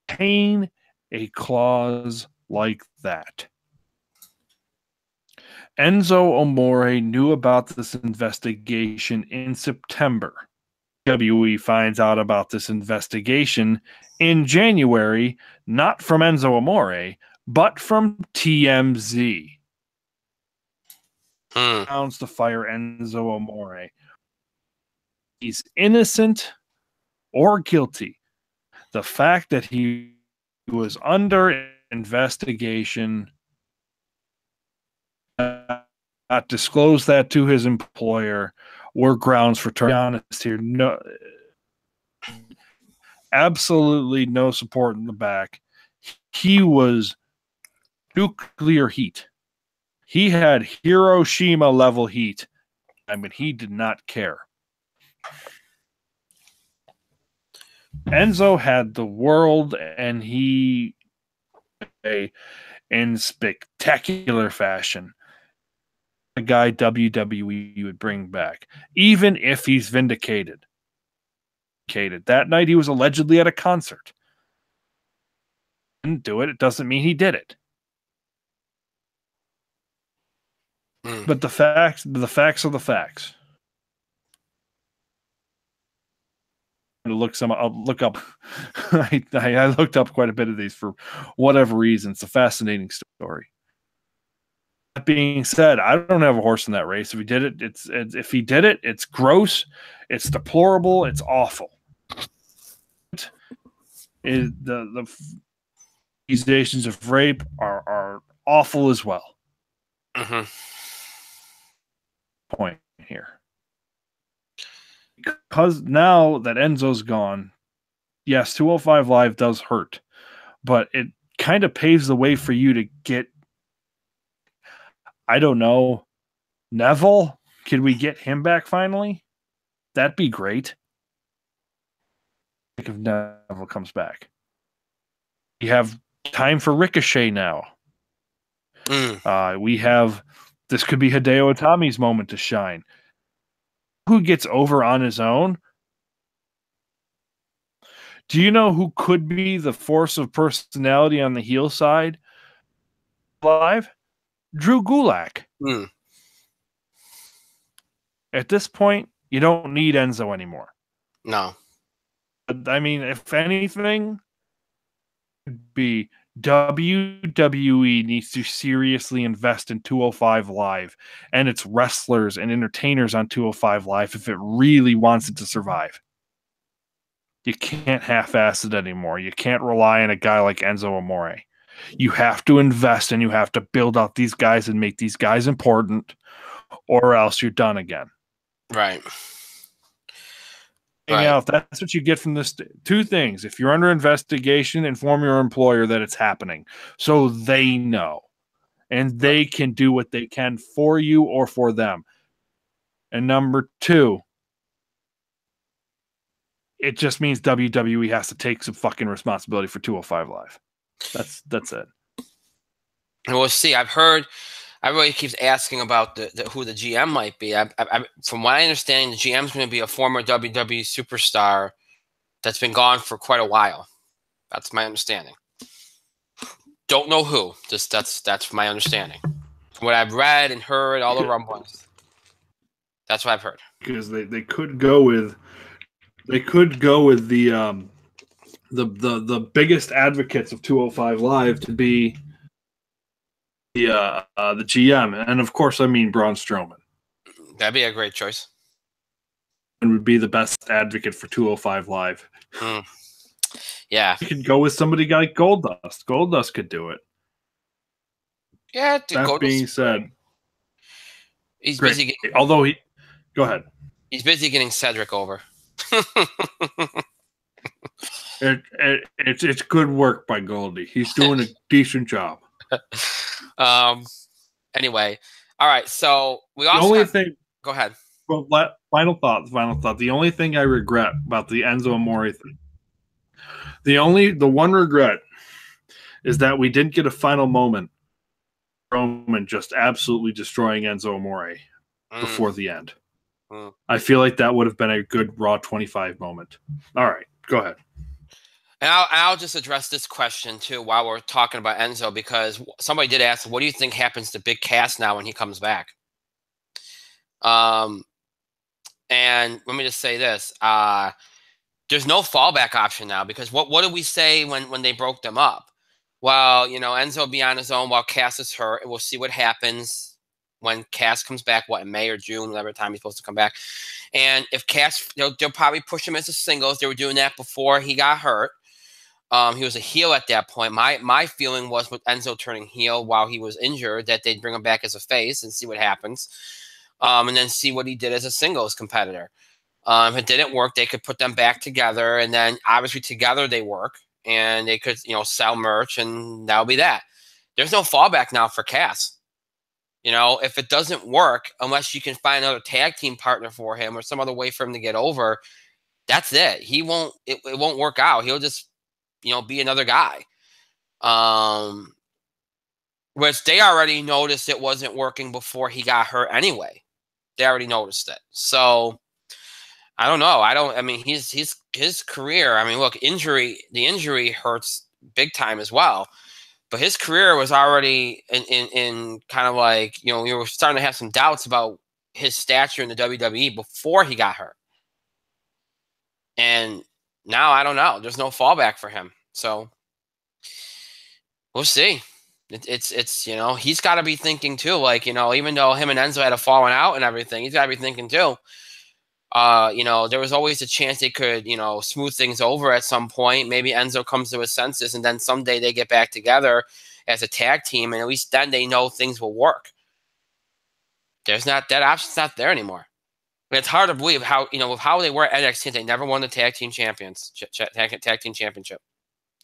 Speaker 2: contain a clause like that. Enzo Amore knew about this investigation in September. WWE finds out about this investigation in January, not from Enzo Amore, but from TMZ. Announced to fire Enzo Amore. He's innocent or guilty. The fact that he was under investigation, not disclose that to his employer, were grounds for termination. Honest here, no, absolutely no support in the back. He was nuclear heat. He had Hiroshima level heat. I mean, he did not care. Enzo had the world, and he, in spectacular fashion, a guy WWE would bring back, even if he's vindicated. That night, he was allegedly at a concert. Didn't do it. It doesn't mean he did it. But the facts are the facts. Look up. I looked up quite a bit of these for whatever reason. It's a fascinating story. That being said, I don't have a horse in that race. If he did it, it's gross, it's deplorable, it's awful. The accusations of rape are awful as well. Point here. Because now that Enzo's gone, yes, 205 Live does hurt, but it kind of paves the way for you to get, I don't know, Neville. Could we get him back finally? That'd be great. If Neville comes back, you have time for Ricochet now. We have, this could be Hideo Itami's moment to shine. Who gets over on his own? Do you know who could be the force of personality on the heel side live? Drew Gulak. At this point, you don't need Enzo anymore.
Speaker 1: No.
Speaker 2: I mean, if anything, it'd be WWE needs to seriously invest in 205 Live and its wrestlers and entertainers on 205 Live if it really wants it to survive. You can't half-ass it anymore. You can't rely on a guy like Enzo Amore. You have to invest and you have to build out these guys and make these guys important, or else you're done again.
Speaker 1: Right.
Speaker 2: Now, if that's what you get from this, two things. If you're under investigation, inform your employer that it's happening so they know and they can do what they can for you or for them. And number two, it just means WWE has to take some fucking responsibility for 205 Live. That's it.
Speaker 1: And we'll see. I've heard everybody keeps asking about who the GM might be. From what I understand, the GM is going to be a former WWE superstar that's been gone for quite a while. That's my understanding. Don't know who. Just that's my understanding. From what I've read and heard, all the rumblings. That's what I've heard. Because
Speaker 2: they could go with the biggest advocates of 205 Live to be the GM, and of course I mean Braun Strowman.
Speaker 1: That'd be a great choice.
Speaker 2: And would be the best advocate for 205 Live.
Speaker 1: Yeah.
Speaker 2: You could go with somebody like Goldust. Goldust could do it.
Speaker 1: Yeah.
Speaker 2: That being said,
Speaker 1: he's busy.
Speaker 2: Go ahead.
Speaker 1: He's busy getting Cedric over.
Speaker 2: It's good work by Goldie. He's doing a decent job.
Speaker 1: Anyway, all right. So we also go ahead.
Speaker 2: Well, final thought. The only thing I regret about the Enzo Amore thing, the one regret is that we didn't get a final moment. Roman just absolutely destroying Enzo Amore before the end. I feel like that would have been a good Raw 25 moment. All right, go ahead.
Speaker 1: And I'll just address this question too while we're talking about Enzo, because somebody did ask, what do you think happens to Big Cass now when he comes back? And let me just say this. There's no fallback option now, because what did we say when they broke them up? Well, Enzo will be on his own while Cass is hurt, and we'll see what happens when Cass comes back, in May or June, whatever time he's supposed to come back. And if Cass, they'll probably push him as a singles. They were doing that before he got hurt. He was a heel at that point. My feeling was with Enzo turning heel while he was injured, that they'd bring him back as a face and see what happens. And then see what he did as a singles competitor. If it didn't work, they could put them back together, and then obviously together they work, and they could, sell merch, and that'll be that. There's no fallback now for Cass. If it doesn't work, unless you can find another tag team partner for him or some other way for him to get over, that's it. It won't work out. He'll just, be another guy. Which they already noticed it wasn't working before he got hurt anyway. They already noticed it. So I don't know. His career, look, the injury hurts big time as well. But his career was already in kind of like, we were starting to have some doubts about his stature in the WWE before he got hurt. And now I don't know. There's no fallback for him. So we'll see. It's he's got to be thinking too. Like, even though him and Enzo had a falling out and everything, he's got to be thinking too. There was always a chance they could, smooth things over at some point. Maybe Enzo comes to his senses, and then someday they get back together as a tag team, and at least then they know things will work. That option's not there anymore. But it's hard to believe how, with how they were at NXT, they never won the tag team championship.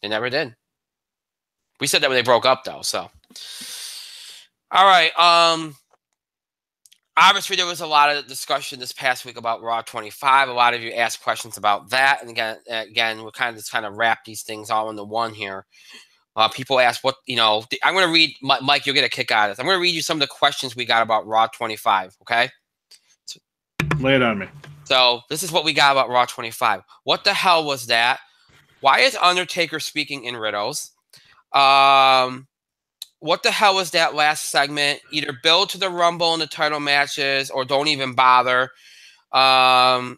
Speaker 1: They never did. We said that when they broke up, though. So, all right. Obviously, there was a lot of discussion this past week about Raw 25. A lot of you asked questions about that, and again, we're kind of wrap these things all into one here. People ask what I'm going to read. Mike, you'll get a kick out of this. I'm going to read you some of the questions we got about Raw 25. Okay,
Speaker 2: lay it on me.
Speaker 1: So this is what we got about Raw 25. What the hell was that? Why is Undertaker speaking in riddles? What the hell was that last segment? Either build to the Rumble and the title matches or don't even bother. The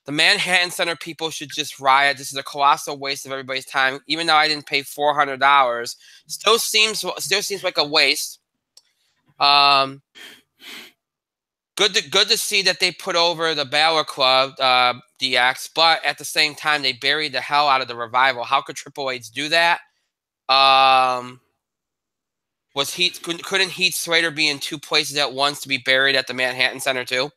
Speaker 1: Manhattan Center people should just riot. This is a colossal waste of everybody's time. Even though I didn't pay $400, still seems like a waste. Good to see that they put over the Balor Club, DX, but at the same time they buried the hell out of the Revival. How could Triple H do that? Couldn't Heath Slater be in two places at once to be buried at the Manhattan Center too?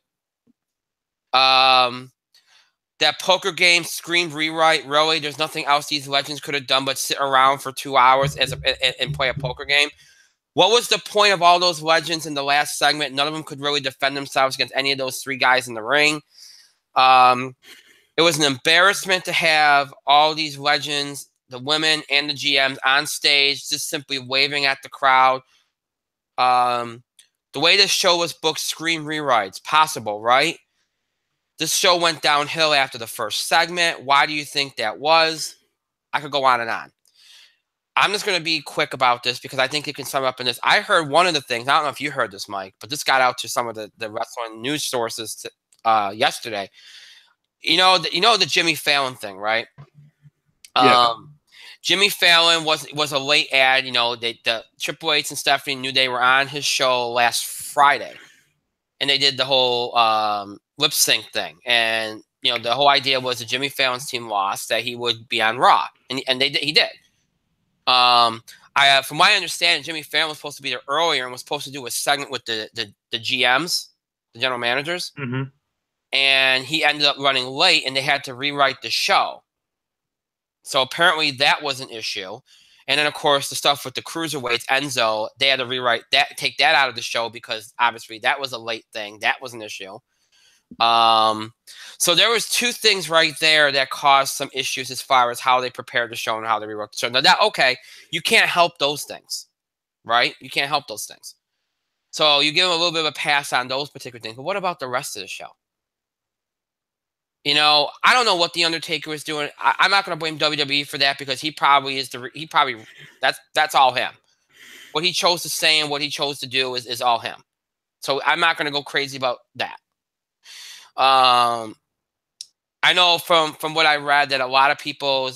Speaker 1: That poker game screamed rewrite. Really, there's nothing else these legends could have done but sit around for 2 hours and play a poker game. What was the point of all those legends in the last segment? None of them could really defend themselves against any of those three guys in the ring. It was an embarrassment to have all these legends, the women and the GMs, on stage just simply waving at the crowd. The way this show was booked screamed rewrites. Possible, right? This show went downhill after the first segment. Why do you think that was? I could go on and on. I'm just going to be quick about this because I think it can sum up in this. I heard one of the things, I don't know if you heard this, Mike, but this got out to some of the wrestling news sources yesterday. You know the Jimmy Fallon thing, right?
Speaker 2: Yeah.
Speaker 1: Jimmy Fallon was a late ad. The Triple H and Stephanie knew they were on his show last Friday, and they did the whole lip sync thing. And the whole idea was that Jimmy Fallon's team lost, that he would be on Raw, and he did. From my understanding, Jimmy Fallon was supposed to be there earlier and was supposed to do a segment with the GMs, the general managers, and he ended up running late, and they had to rewrite the show. So apparently that was an issue. And then, of course, the stuff with the cruiserweights, Enzo, they had to rewrite that, take that out of the show because obviously that was a late thing. That was an issue. So there was two things right there that caused some issues as far as how they prepared the show and how they rewrote the show. Now you can't help those things, right? You can't help those things. So you give them a little bit of a pass on those particular things. But what about the rest of the show? I don't know what the Undertaker is doing. I'm not going to blame WWE for that because that's all him. What he chose to say and what he chose to do is all him. So I'm not going to go crazy about that. I know from what I read that a lot of people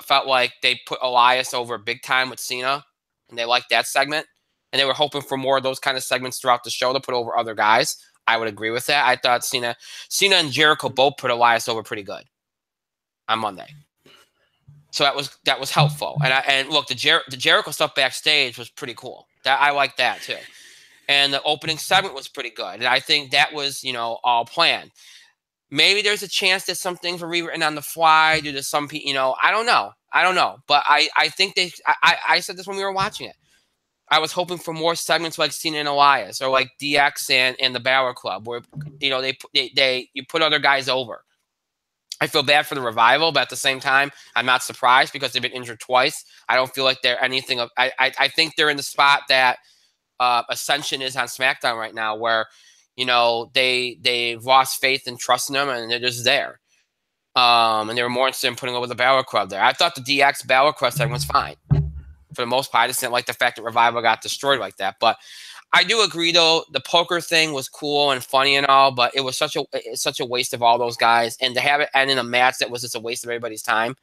Speaker 1: felt like they put Elias over big time with Cena, and they liked that segment, and they were hoping for more of those kind of segments throughout the show to put over other guys. I would agree with that. I thought Cena and Jericho both put Elias over pretty good on Monday, so that was helpful. And look, the Jericho stuff backstage was pretty cool. I like that too. And the opening segment was pretty good. And I think that was, all planned. Maybe there's a chance that some things were rewritten on the fly due to some people, I don't know. But I think I said this when we were watching it. I was hoping for more segments like Cena and Elias or like DX and the Balor Club where, you put other guys over. I feel bad for the Revival, but at the same time, I'm not surprised because they've been injured twice. I don't feel like they're anything of, I think they're in the spot that Ascension is on SmackDown right now where, they've lost faith and trust in them and they're just there. And they were more interested in putting over the Balor Club there. I thought the DX Balor Club segment was fine. For the most part, I just didn't like the fact that Revival got destroyed like that. But I do agree, though, the poker thing was cool and funny and all, but it was such a waste of all those guys. And to have it end in a match that was just a waste of everybody's time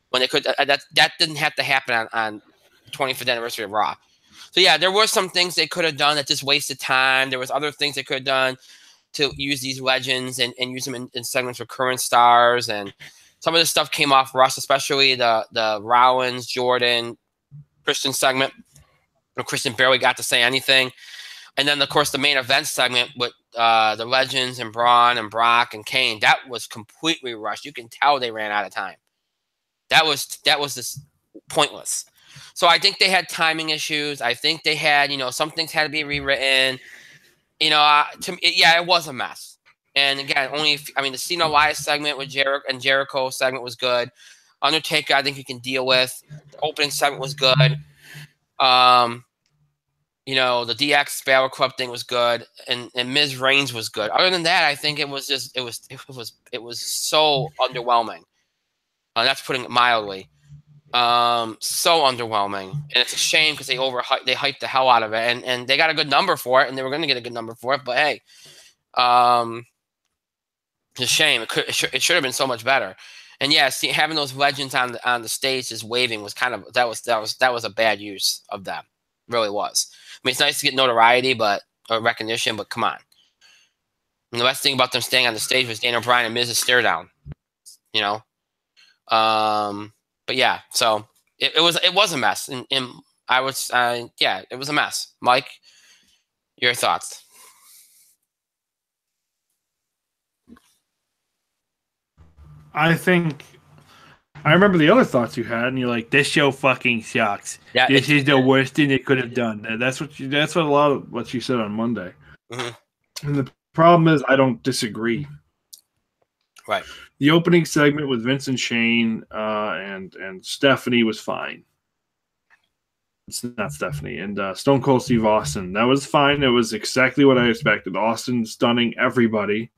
Speaker 1: when they could that didn't have to happen on the 25th anniversary of Raw. So yeah, there were some things they could have done that just wasted time. There was other things they could have done to use these legends and use them in segments with current stars. And some of the stuff came off Russ, especially the Rollins, Jordan, Christian segment. Christian barely got to say anything. And then, of course, the main event segment with the Legends and Braun and Brock and Kane, that was completely rushed. You can tell they ran out of time. That was just pointless. So I think they had timing issues. I think they had, some things had to be rewritten. It was a mess. And again, the Cena Elias segment with Jericho segment was good. Undertaker, I think you can deal with. The opening segment was good. The DX Battle Club thing was good, and Miz Reigns was good. Other than that, I think it was so underwhelming. That's putting it mildly. So underwhelming, and it's a shame because they hyped the hell out of it, and they got a good number for it, and they were going to get a good number for it. But hey, it's a shame. It should have been so much better. And yeah, having those legends on the stage just waving was that was a bad use of them. It really was. I mean, it's nice to get notoriety, or recognition, but come on. And the best thing about them staying on the stage was Daniel Bryan and Miz's stare down. But yeah, so it was a mess, and it was a mess. Mike, your thoughts?
Speaker 2: I remember the other thoughts you had, and you're like, "This show fucking sucks.
Speaker 1: Yeah,
Speaker 2: this is the worst thing they could have done." That's what a lot of what you said on Monday. Mm-hmm. And the problem is, I don't disagree.
Speaker 1: Right.
Speaker 2: The opening segment with Vince and Shane and Stephanie was fine. It's not Stephanie. And Stone Cold Steve Austin. That was fine. It was exactly what I expected. Austin stunning everybody.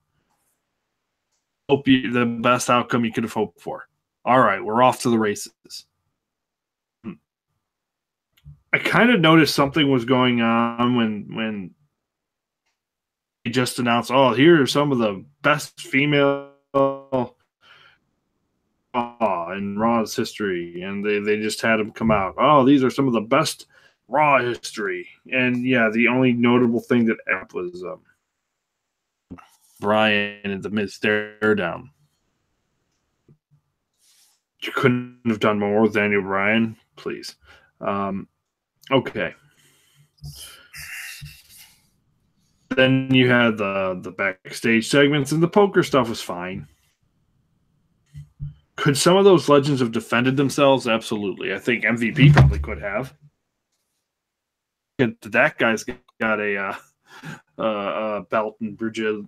Speaker 2: The best outcome you could have hoped for. All right, we're off to the races. I kind of noticed something was going on when he just announced, "Oh, here are some of the best female in Raw's history," and they just had him come out. "Oh, these are some of the best Raw history." And yeah, the only notable thing that was Brian and the Miz stare down. You couldn't have done more with Daniel Bryan, please. Okay. Then you had the backstage segments, and the poker stuff was fine. Could some of those legends have defended themselves? Absolutely. I think MVP probably could have. That guy's got a belt in Brazilian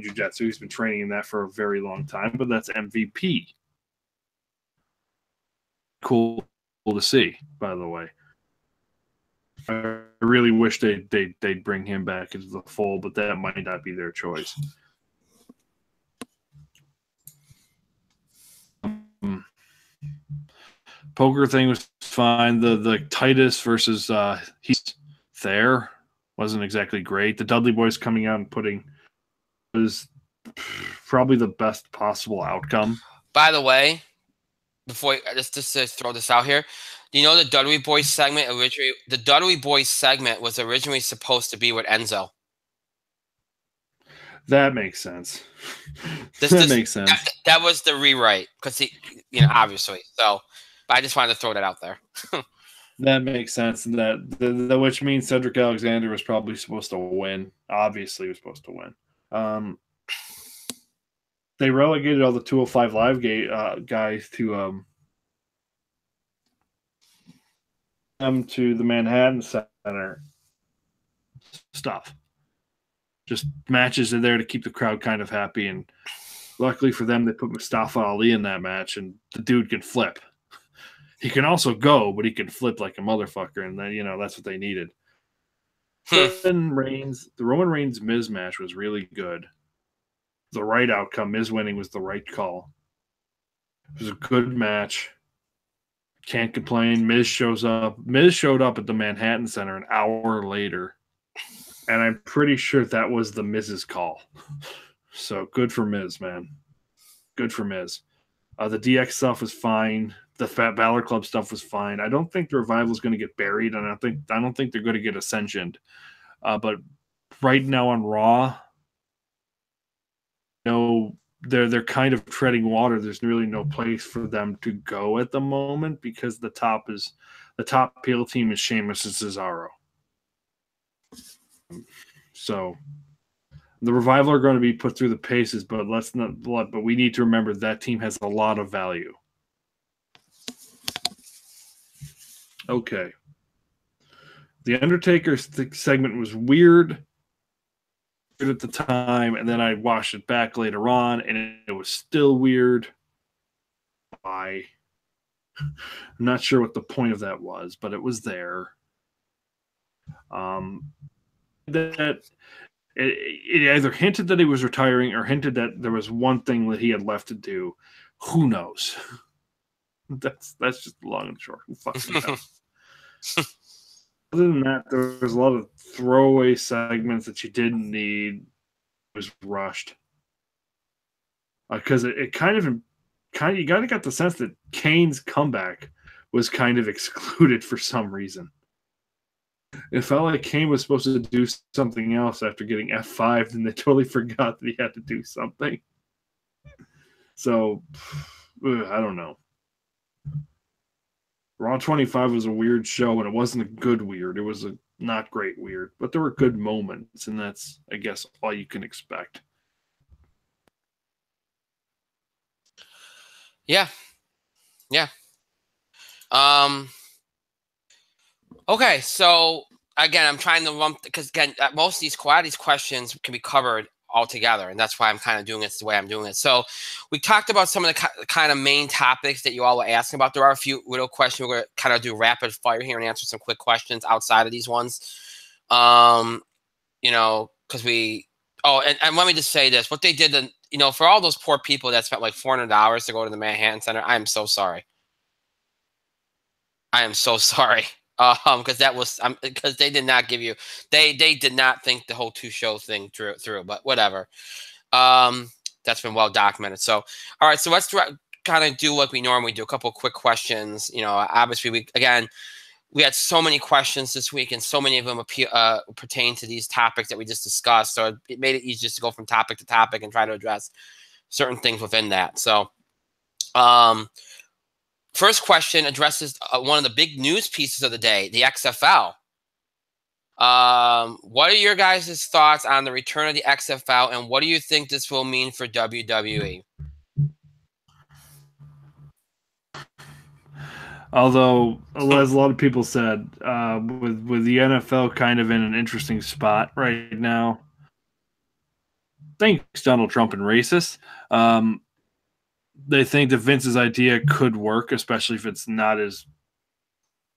Speaker 2: Jiu-Jitsu. He's been training in that for a very long time, but that's MVP. Cool to see, by the way. I really wish they'd bring him back into the fold, but that might not be their choice. Poker thing was fine. The Titus versus he's there wasn't exactly great. The Dudley Boys coming out and was probably the best possible outcome.
Speaker 1: By the way, before just to throw this out here, do you know the Dudley Boys segment was originally supposed to be with Enzo?
Speaker 2: That makes sense. Makes sense.
Speaker 1: That was the rewrite because obviously. So, but I just wanted to throw that out there.
Speaker 2: That makes sense, and that which means Cedric Alexander was probably supposed to win. Obviously, he was supposed to win. They relegated all the 205 Live guys to the Manhattan Center stuff. Just matches are there to keep the crowd kind of happy, and luckily for them, they put Mustafa Ali in that match, and the dude can flip. He can also go, but he can flip like a motherfucker, and then that's what they needed. The Roman Reigns Miz match was really good. The right outcome. Miz winning was the right call. It was a good match. Can't complain. Miz showed up at the Manhattan Center an hour later, and I'm pretty sure that was the Miz's call. So good for Miz, man. Good for Miz. The DX stuff was fine. The Fat Balor Club stuff was fine. I don't think the Revival is going to get buried, and I don't think they're going to get ascensioned. But right now on Raw, they're kind of treading water. There's really no place for them to go at the moment because the top heel team is Sheamus and Cesaro. So the Revival are going to be put through the paces, but but we need to remember that team has a lot of value. Okay. The Undertaker segment was weird at the time, and then I watched it back later on, and it was still weird. Why? I'm not sure what the point of that was, but it was there. That it either hinted that he was retiring or hinted that there was one thing that he had left to do. Who knows? That's just long and short. Who fucking knows? Other than that, there was a lot of throwaway segments that you didn't need. It was rushed because it kind of you kind of got the sense that Kane's comeback was kind of excluded for some reason. It felt like Kane was supposed to do something else after getting F5'd, and they totally forgot that he had to do something. So, I don't know. Raw 25 was a weird show, and it wasn't a good weird. It was a not great weird, but there were good moments, and that's, I guess, all you can expect.
Speaker 1: Yeah. Yeah. Okay, so again, I'm trying to lump because again, most of these questions can be covered all together, and that's why I'm kind of doing it the way I'm doing it. So we talked about some of the kind of main topics that you all were asking about. There are a few little questions. We're going to kind of do rapid fire here and answer some quick questions outside of these ones. You know, because and let me just say this: what they did, for all those poor people that spent like $400 to go to the Manhattan Center, I am so sorry. I am so sorry. Because because they did not give you, they did not think the whole 2-show thing through, but whatever. That's been well documented. So, all right, so let's kind of do what we normally do. A couple of quick questions. Obviously we had so many questions this week, and so many of them pertain to these topics that we just discussed. So it made it easy just to go from topic to topic and try to address certain things within that. So, first question addresses one of the big news pieces of the day, the XFL. What are your guys' thoughts on the return of the XFL, and what do you think this will mean for WWE?
Speaker 2: Although, as a lot of people said, with the NFL kind of in an interesting spot right now, thanks Donald Trump and racist, they think that Vince's idea could work, especially if it's not as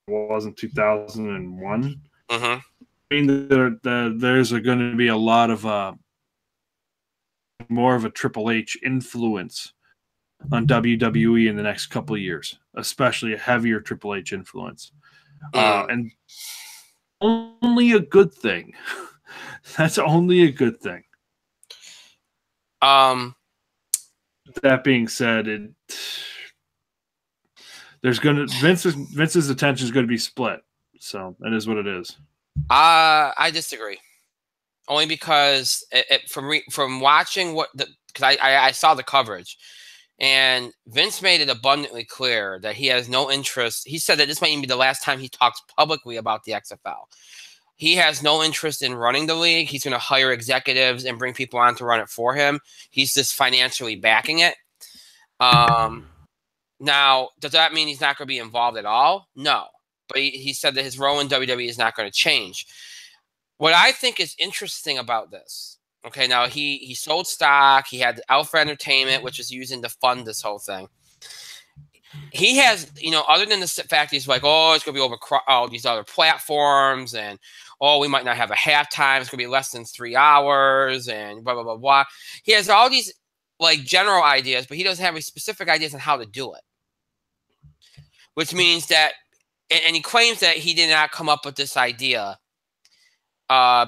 Speaker 2: it was in 2001.
Speaker 1: Mm-hmm.
Speaker 2: I mean, there's going to be a lot of more of a Triple H influence on WWE in the next couple of years, especially a heavier Triple H influence. And only a good thing. That's only a good thing. That being said, Vince's attention is going to be split. So that is what it is.
Speaker 1: I disagree. Only because from watching because I saw the coverage, and Vince made it abundantly clear that he has no interest. He said that this might even be the last time he talks publicly about the XFL. He has no interest in running the league. He's going to hire executives and bring people on to run it for him. He's just financially backing it. Now, does that mean he's not going to be involved at all? No. But he said that his role in WWE is not going to change. What I think is interesting about this, okay, now he sold stock. He had Alpha Entertainment, which is using to fund this whole thing. He has, other than the fact he's like, oh, it's going to be over all these other platforms, and we might not have a halftime. It's going to be less than 3 hours, and blah, blah, blah, blah. He has all these like general ideas, but he doesn't have any specific ideas on how to do it. Which means that, and he claims that he did not come up with this idea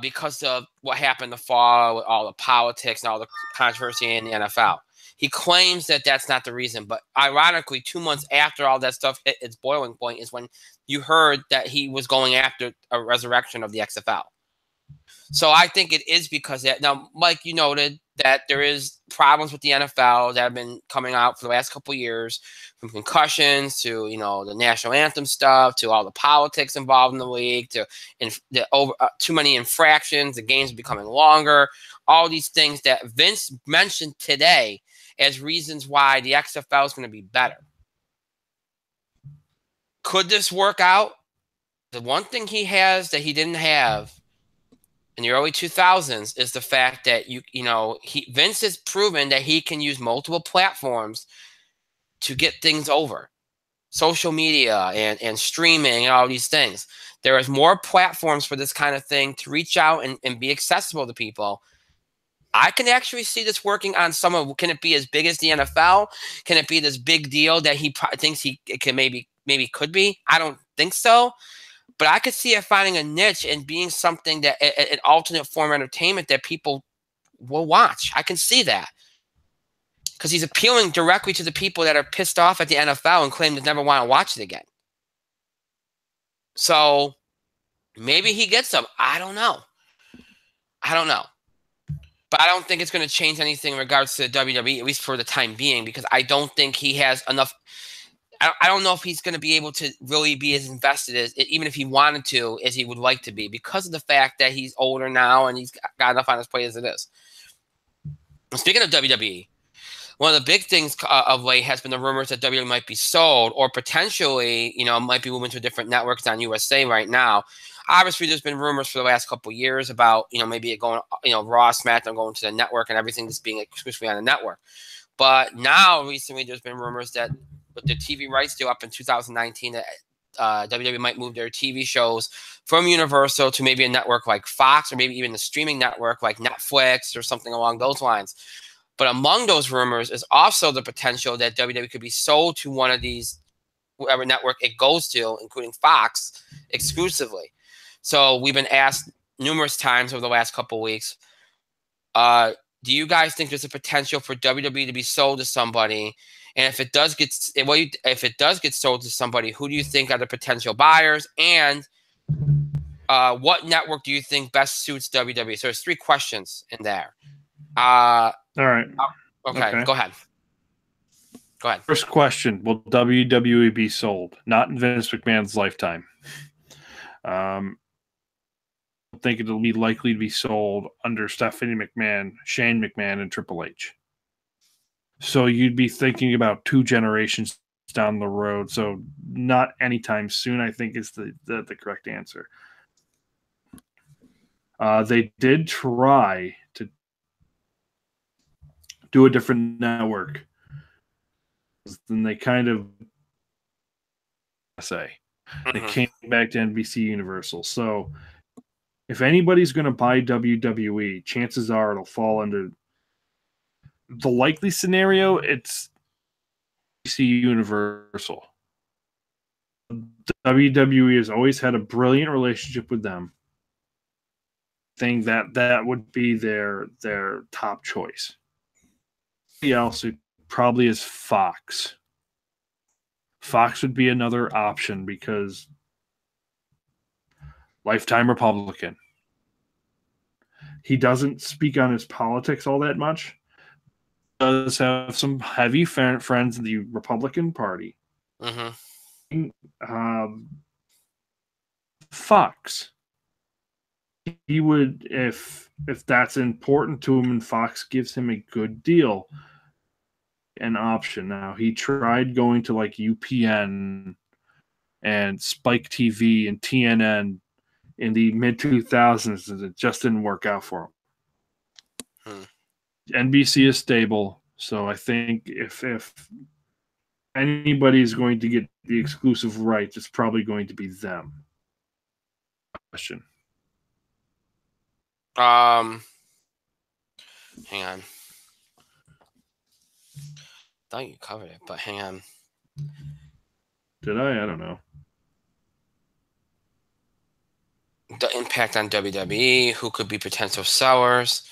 Speaker 1: because of what happened the fall with all the politics and all the controversy in the NFL. He claims that that's not the reason, but ironically, 2 months after all that stuff hit its boiling point is when you heard that he was going after a resurrection of the XFL. So I think it is because that. Now, Mike, you noted that there is problems with the NFL that have been coming out for the last couple of years, from concussions to the national anthem stuff to all the politics involved in the league to too many infractions. The games are becoming longer. All these things that Vince mentioned today as reasons why the XFL is going to be better. Could this work out? The one thing he has that he didn't have in the early 2000s is the fact that Vince has proven that he can use multiple platforms to get things over. Social media and streaming and all these things. There is more platforms for this kind of thing to reach out and be accessible to people. I can actually see this working on some of. Can it be as big as the NFL? Can it be this big deal that he thinks it can maybe could be? I don't think so, but I could see it finding a niche and being something that an alternate form of entertainment that people will watch. I can see that because he's appealing directly to the people that are pissed off at the NFL and claim to never want to watch it again. So maybe he gets them. I don't know. But I don't think it's going to change anything in regards to WWE, at least for the time being, because I don't think he has enough. I don't know if he's going to be able to really be as invested as, even if he wanted to, as he would like to be, because of the fact that he's older now and he's got enough on his plate as it is. Speaking of WWE, one of the big things of late has been the rumors that WWE might be sold or potentially, might be moving to different networks on USA right now. Obviously, there's been rumors for the last couple of years about, maybe it going, Raw, SmackDown going to the network and everything just being exclusively on the network. But now, recently, there's been rumors that with the TV rights deal up in 2019, that WWE might move their TV shows from Universal to maybe a network like Fox or maybe even the streaming network like Netflix or something along those lines. But among those rumors is also the potential that WWE could be sold to one of these, whatever network it goes to, including Fox, exclusively. So we've been asked numerous times over the last couple of weeks, do you guys think there's a potential for WWE to be sold to somebody? And if it does get sold to somebody, who do you think are the potential buyers? And what network do you think best suits WWE? So there's 3 questions in there.
Speaker 2: All right.
Speaker 1: Okay, go ahead.
Speaker 2: First question: will WWE be sold? Not in Vince McMahon's lifetime. I think it'll be likely to be sold under Stephanie McMahon, Shane McMahon, and Triple H. So you'd be thinking about 2 generations down the road. So not anytime soon, I think, is the correct answer. They did try to do a different network. Then they kind of they came back to NBC Universal. So if anybody's going to buy WWE, chances are it'll fall under the likely scenario. It's NBC Universal. WWE has always had a brilliant relationship with them. I think that would be their top choice. Somebody else who probably is Fox. Fox would be another option because lifetime Republican. He doesn't speak on his politics all that much. Does have some heavy friends in the Republican Party. Fox. He would, if that's important to him and Fox gives him a good deal, an option. Now, he tried going to like UPN and Spike TV and TNN in the mid-2000s, and it just didn't work out for him. NBC is stable, so I think if anybody's going to get the exclusive rights, it's probably going to be them. Question.
Speaker 1: Hang on. I thought you covered it, but hang on.
Speaker 2: Did I? I don't know.
Speaker 1: The impact on WWE, who could be potential sellers.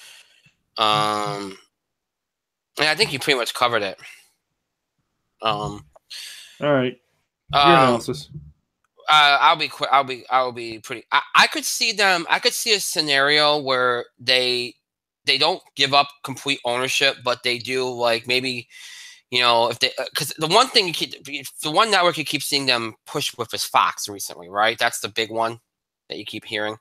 Speaker 1: And I think you pretty much covered it.
Speaker 2: All right. Your analysis.
Speaker 1: I'll be pretty. I could see them. I could see a scenario where they don't give up complete ownership, but they do, like, maybe, if they, because the one network you keep seeing them push with is Fox recently, right? That's the big one that you keep hearing.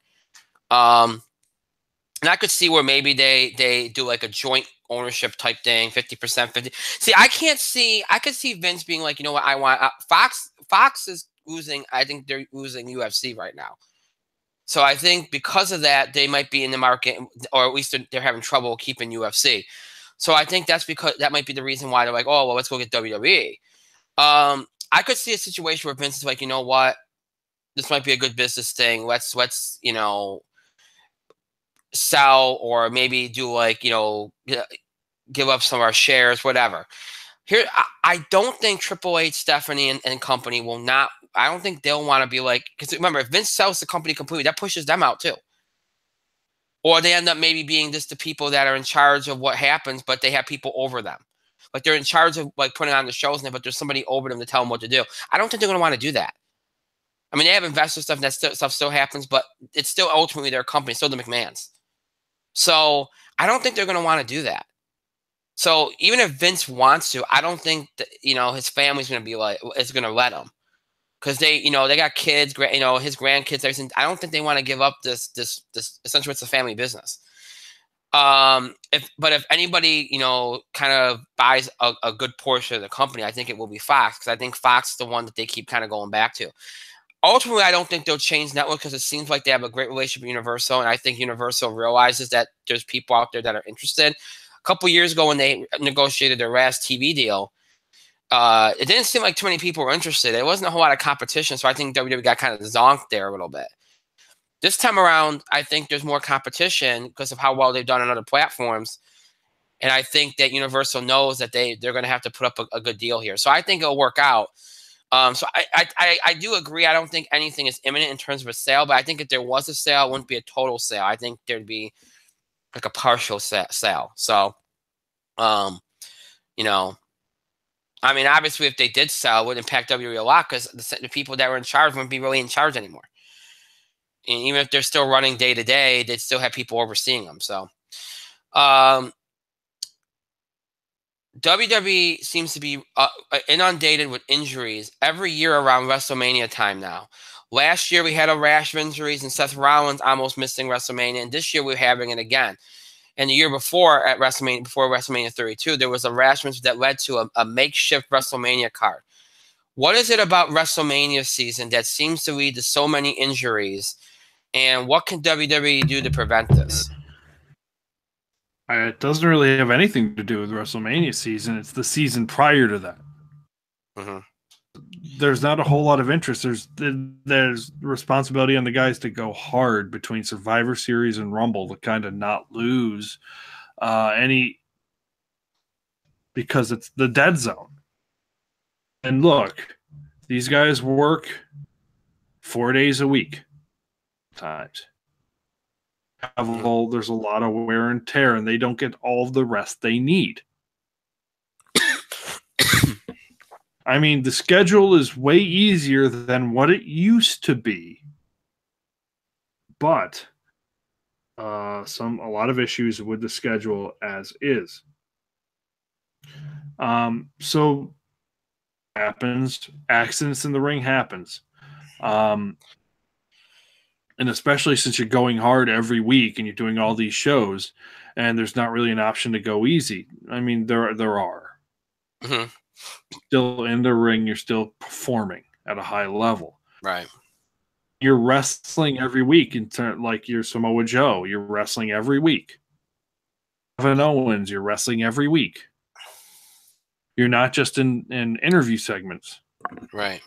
Speaker 1: And I could see where maybe they do like a joint ownership type thing, 50%, 50. See, I could see Vince being like, you know what, I want Fox is they're oozing UFC right now. So I think because of that, they might be in the market, or at least they're having trouble keeping UFC. So I think that might be the reason why they're like, oh, well, let's go get WWE. I could see a situation where Vince is like, you know what, this might be a good business thing. Let's sell, or maybe do like, give up some of our shares, whatever. Here, I don't think Triple H, Stephanie, and company will not. I don't think they'll want to be like, because remember, if Vince sells the company completely, that pushes them out too. Or they end up maybe being just the people that are in charge of what happens, but they have people over them. Like they're in charge of like putting on the shows, but there's somebody over them to tell them what to do. I don't think they're going to want to do that. I mean, they have investor stuff, and that stuff still happens, but it's still ultimately their company, still the McMahons. So I don't think they're going to want to do that. So even if Vince wants to, I don't think that, his family's going to be like, is going to let him. Because they got kids, his grandkids, everything. I don't think they want to give up this essentially it's a family business. If anybody, kind of buys a good portion of the company, I think it will be Fox, because I think Fox is the one that they keep kind of going back to. Ultimately, I don't think they'll change network, because it seems like they have a great relationship with Universal, and I think Universal realizes that there's people out there that are interested. A couple years ago, when they negotiated their last TV deal, it didn't seem like too many people were interested. There wasn't a whole lot of competition, so I think WWE got kind of zonked there a little bit. This time around, I think there's more competition because of how well they've done on other platforms, and I think that Universal knows that they're going to have to put up a good deal here. So I think it'll work out. So I do agree. I don't think anything is imminent in terms of a sale, but I think if there was a sale, it wouldn't be a total sale. I think there'd be like a partial sale. So, I mean, obviously, if they did sell, it would impact WWE a lot, because the people that were in charge wouldn't be really in charge anymore. And even if they're still running day to day, they'd still have people overseeing them. So, WWE seems to be inundated with injuries every year around WrestleMania time now. Last year, we had a rash of injuries, and Seth Rollins almost missing WrestleMania, and this year we're having it again. And the year before, before WrestleMania 32, there was a rash that led to a makeshift WrestleMania card. What is it about WrestleMania season that seems to lead to so many injuries, and what can WWE do to prevent this?
Speaker 2: It doesn't really have anything to do with WrestleMania season. It's the season prior to that.
Speaker 1: Mm-hmm.
Speaker 2: There's not a whole lot of interest. There's responsibility on the guys to go hard between Survivor Series and Rumble to kind of not lose any, because it's the dead zone. And look, these guys work 4 days a week times. There's a lot of wear and tear, and they don't get all of the rest they need. I mean, the schedule is way easier than what it used to be, but a lot of issues with the schedule as is. So happens, accidents in the ring happens. And especially since you're going hard every week and you're doing all these shows, and there's not really an option to go easy. I mean, there are.
Speaker 1: Mm-hmm.
Speaker 2: Still in the ring, you're still performing at a high level.
Speaker 1: Right.
Speaker 2: You're wrestling every week, like you're Samoa Joe. You're wrestling every week. Kevin Owens, you're wrestling every week. You're not just in interview segments.
Speaker 1: Right.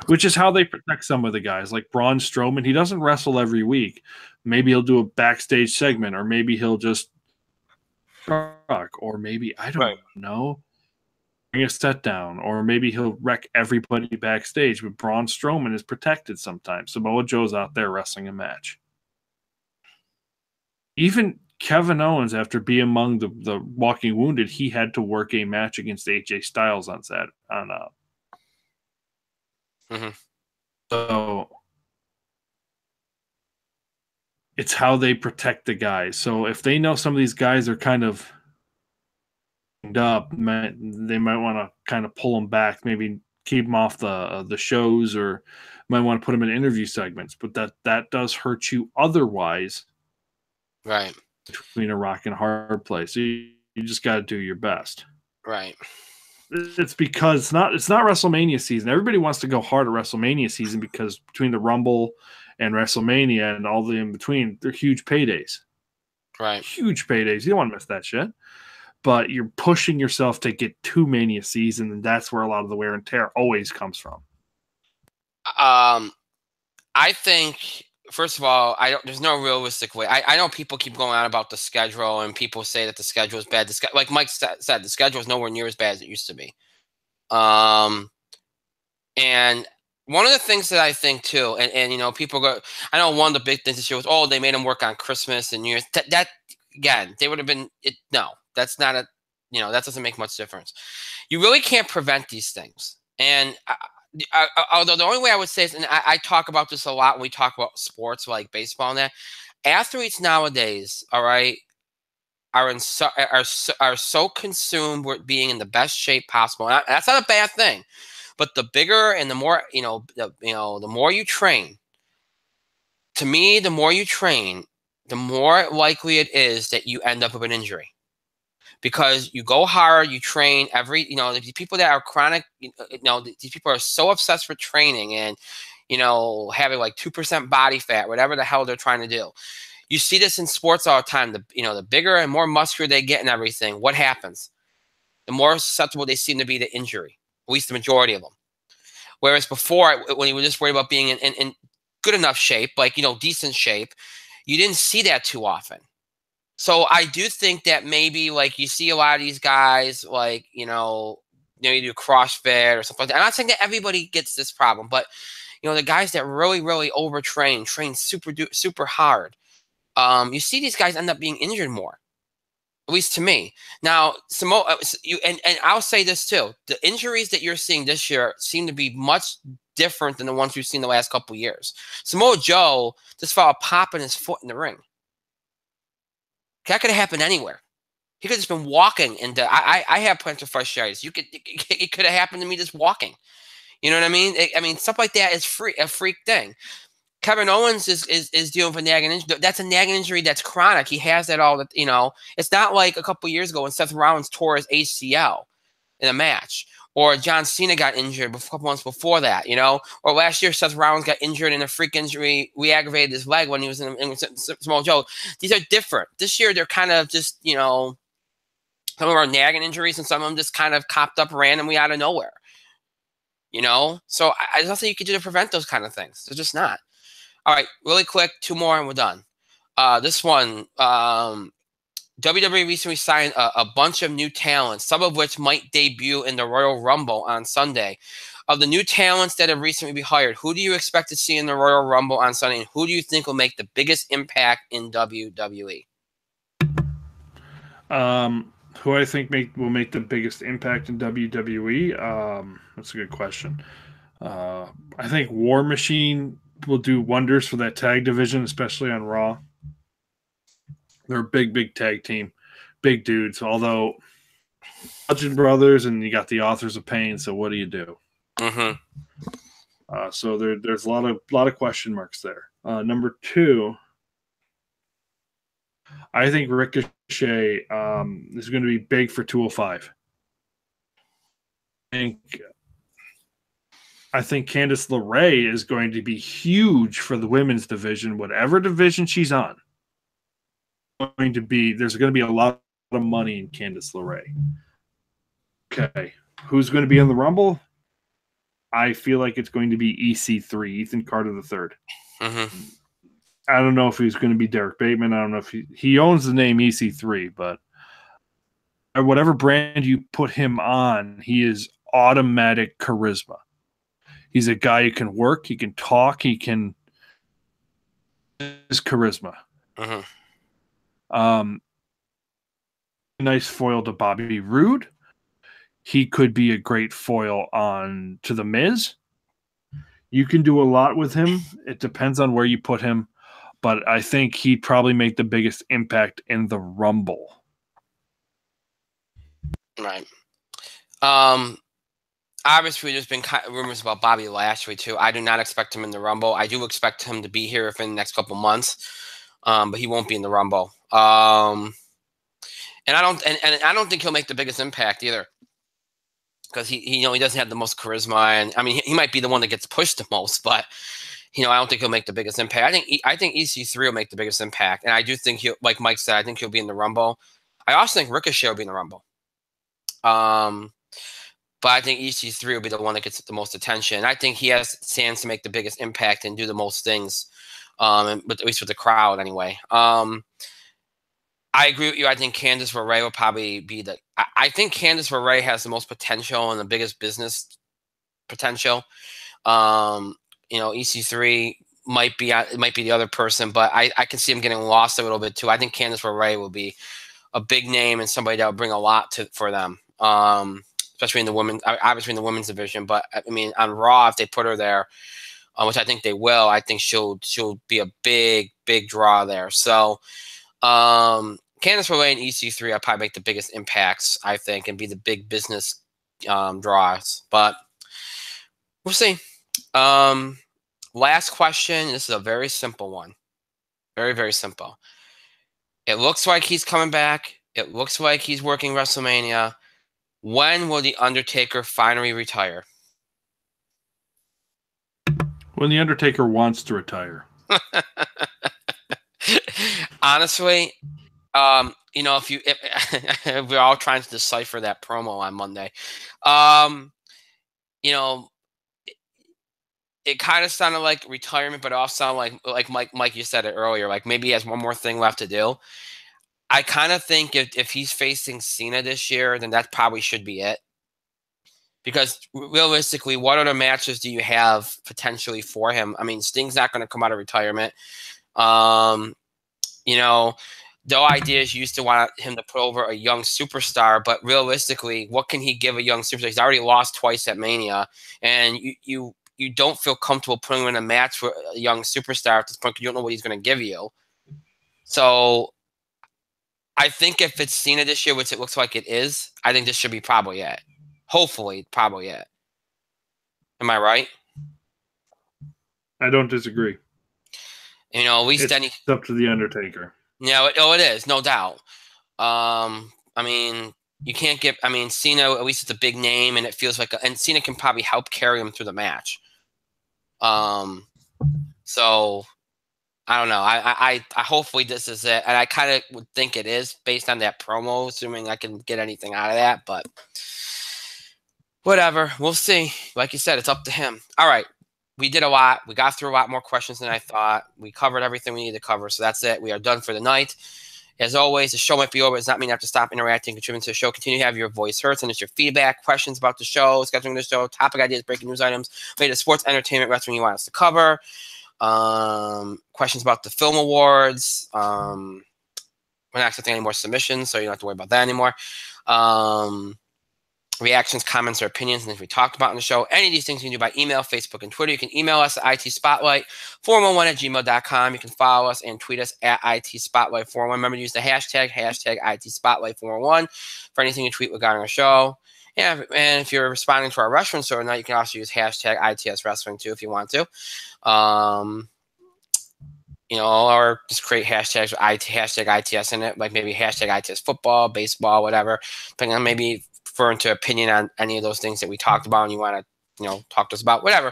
Speaker 2: Which is how they protect some of the guys, like Braun Strowman. He doesn't wrestle every week. Maybe he'll do a backstage segment, or maybe he'll just talk, or maybe, I don't know, bring a set down, or maybe he'll wreck everybody backstage. But Braun Strowman is protected sometimes. Samoa Joe's out there wrestling a match. Even Kevin Owens, after being among the walking wounded, he had to work a match against AJ Styles on
Speaker 1: Mm-hmm.
Speaker 2: So it's how they protect the guys. So if they know some of these guys are kind of up, they might want to kind of pull them back, maybe keep them off the shows, or might want to put them in interview segments. But that does hurt you otherwise.
Speaker 1: Right.
Speaker 2: Between a rock and a hard place. So you just got to do your best.
Speaker 1: Right.
Speaker 2: it's because it's not WrestleMania season. Everybody wants to go hard at WrestleMania season because between the Rumble and WrestleMania and all the in between, they're huge paydays.
Speaker 1: Right.
Speaker 2: Huge paydays. You don't want to miss that shit. But you're pushing yourself to get to Mania season, and that's where a lot of the wear and tear always comes from.
Speaker 1: I think, first of all, there's no realistic way. I know people keep going on about the schedule, and people say that the schedule is bad. Like Mike said, the schedule is nowhere near as bad as it used to be. And one of the things that I think too, and you know, people go. I know one of the big things this year was, oh, they made them work on Christmas and New Year's. That again, they would have been. No, that's not a. You know, that doesn't make much difference. You really can't prevent these things, and. Although the only way I would say is, and I talk about this a lot when we talk about sports like baseball and that, athletes nowadays, all right, are so consumed with being in the best shape possible. And that's not a bad thing, but the bigger and the more the more you train. To me, the more you train, the more likely it is that you end up with an injury. Because you go hard, you train these people that are chronic, these people are so obsessed with training and, having like 2% body fat, whatever the hell they're trying to do. You see this in sports all the time. The bigger and more muscular they get and everything, what happens? The more susceptible they seem to be to injury, at least the majority of them. Whereas before, when you were just worried about being in good enough shape, like, decent shape, you didn't see that too often. So I do think that maybe like you see a lot of these guys like, you do CrossFit or something like that. I'm not saying that everybody gets this problem, but the guys that really, really overtrain, train super hard. You see these guys end up being injured more, at least to me. Now, and I'll say this too. The injuries that you're seeing this year seem to be much different than the ones we've seen the last couple of years. Samoa Joe just felt a pop in his foot in the ring. That could have happened anywhere. He could have just been walking, and I have plantar fasciitis. It could have happened to me just walking. You know what I mean? I mean, stuff like that is a freak thing. Kevin Owens is dealing with a nagging injury. That's a nagging injury that's chronic. He has that all. It's not like a couple years ago when Seth Rollins tore his ACL in a match, or John Cena got injured a couple months before that. Or last year Seth Rollins got injured in a freak injury. We aggravated his leg when he was in Samoa Joe. These are different. This year they're kind of just some of our nagging injuries, and some of them just kind of popped up randomly out of nowhere. So there's nothing you can do to prevent those kind of things. They're just not. All right, really quick, 2 more and we're done. This one, WWE recently signed a bunch of new talents, some of which might debut in the Royal Rumble on Sunday. Of the new talents that have recently been hired, who do you expect to see in the Royal Rumble on Sunday, and who do you think will make the biggest impact in WWE?
Speaker 2: Who I think will make the biggest impact in WWE? That's a good question. I think War Machine will do wonders for that tag division, especially on Raw. They're a big tag team, big dudes. Although Bludgeon Brothers, and you got the Authors of Pain. So what do you do?
Speaker 1: Mm-hmm.
Speaker 2: So there's a lot of question marks there. Number 2, I think Ricochet is going to be big for 205. I think Candice LeRae is going to be huge for the women's division, whatever division she's on. There's going to be a lot of money in Candice LeRae. Okay, who's going to be in the Rumble? I feel like it's going to be EC3, Ethan Carter III.
Speaker 1: Mm-hmm.
Speaker 2: I don't know if he's going to be Derek Bateman. I don't know if he owns the name EC3, but whatever brand you put him on, he is automatic charisma. He's a guy who can work, he can talk, his charisma.
Speaker 1: Mm-hmm.
Speaker 2: Nice foil to Bobby Roode. He could be a great foil on to The Miz. You can do a lot with him. It depends on where you put him, but I think he'd probably make the biggest impact in the Rumble.
Speaker 1: Right. Obviously, there's been rumors about Bobby Lashley too. I do not expect him in the Rumble. I do expect him to be here within the next couple months, but he won't be in the Rumble. And I don't think he'll make the biggest impact either. because he doesn't have the most charisma, and I mean he might be the one that gets pushed the most, but I don't think he'll make the biggest impact. I think EC3 will make the biggest impact, and I do think he'll, like Mike said, I think he'll be in the Rumble. I also think Ricochet will be in the Rumble. But I think EC3 will be the one that gets the most attention. I think he has a chance to make the biggest impact and do the most things, but at least with the crowd anyway. I agree with you. I think Candice LeRae will probably be the. I think Candice LeRae has the most potential and the biggest business potential. EC3 might be the other person, but I can see him getting lost a little bit too. I think Candice LeRae will be a big name and somebody that will bring a lot for them. Especially in the obviously in the women's division. But I mean, on Raw, if they put her there, which I think they will, I think she'll be a big draw there. So, Candice LeRae and EC3 will probably make the biggest impacts, I think, and be the big business draws. But we'll see. Last question. This is a very simple one. Very, very simple. It looks like he's coming back. It looks like he's working WrestleMania. When will The Undertaker finally retire?
Speaker 2: When The Undertaker wants to retire.
Speaker 1: Honestly, if we're all trying to decipher that promo on Monday, it kind of sounded like retirement, but it also sounded like Mike, you said it earlier, like maybe he has one more thing left to do. I kind of think if he's facing Cena this year, then that probably should be it. Because realistically, what other matches do you have potentially for him? I mean, Sting's not going to come out of retirement. The idea is you used to want him to put over a young superstar, but realistically, what can he give a young superstar? He's already lost twice at Mania, and you don't feel comfortable putting him in a match with a young superstar at this point because you don't know what he's going to give you. So I think if it's Cena this year, which it looks like it is, I think this should be probably it. Hopefully, probably it. Am I right?
Speaker 2: I don't disagree.
Speaker 1: At least
Speaker 2: it's up to The Undertaker.
Speaker 1: Yeah, it is, no doubt. I mean, you can't get. I mean, Cena, at least it's a big name, and it feels like, and Cena can probably help carry him through the match. So I don't know. I hopefully this is it, and I kind of would think it is based on that promo, assuming I can get anything out of that. But whatever, we'll see. Like you said, it's up to him. All right, we did a lot. We got through a lot more questions than I thought. We covered everything we needed to cover, so that's it. We are done for the night. As always, the show might be over. It does not mean you have to stop interacting, contributing to the show. Continue to have your voice heard. Send us your feedback, questions about the show, scheduling the show, topic ideas, breaking news items, related to sports, entertainment, wrestling you want us to cover. Questions about the film awards. We're not accepting any more submissions, so you don't have to worry about that anymore. Reactions, comments, or opinions, and if we talked about in the show, any of these things you can do by email, Facebook, and Twitter. You can email us at itspotlight411@gmail.com. You can follow us and tweet us at itspotlight411. Remember to use the hashtag itspotlight411 for anything you tweet regarding our show. And if you're responding to our wrestling show or not, you can also use hashtag ITSWrestling too if you want to. Or just create hashtags with hashtag ITS in it, like maybe hashtag ITS football, baseball, whatever, depending on maybe referring to opinion on any of those things that we talked about and you want to, talk to us about, whatever.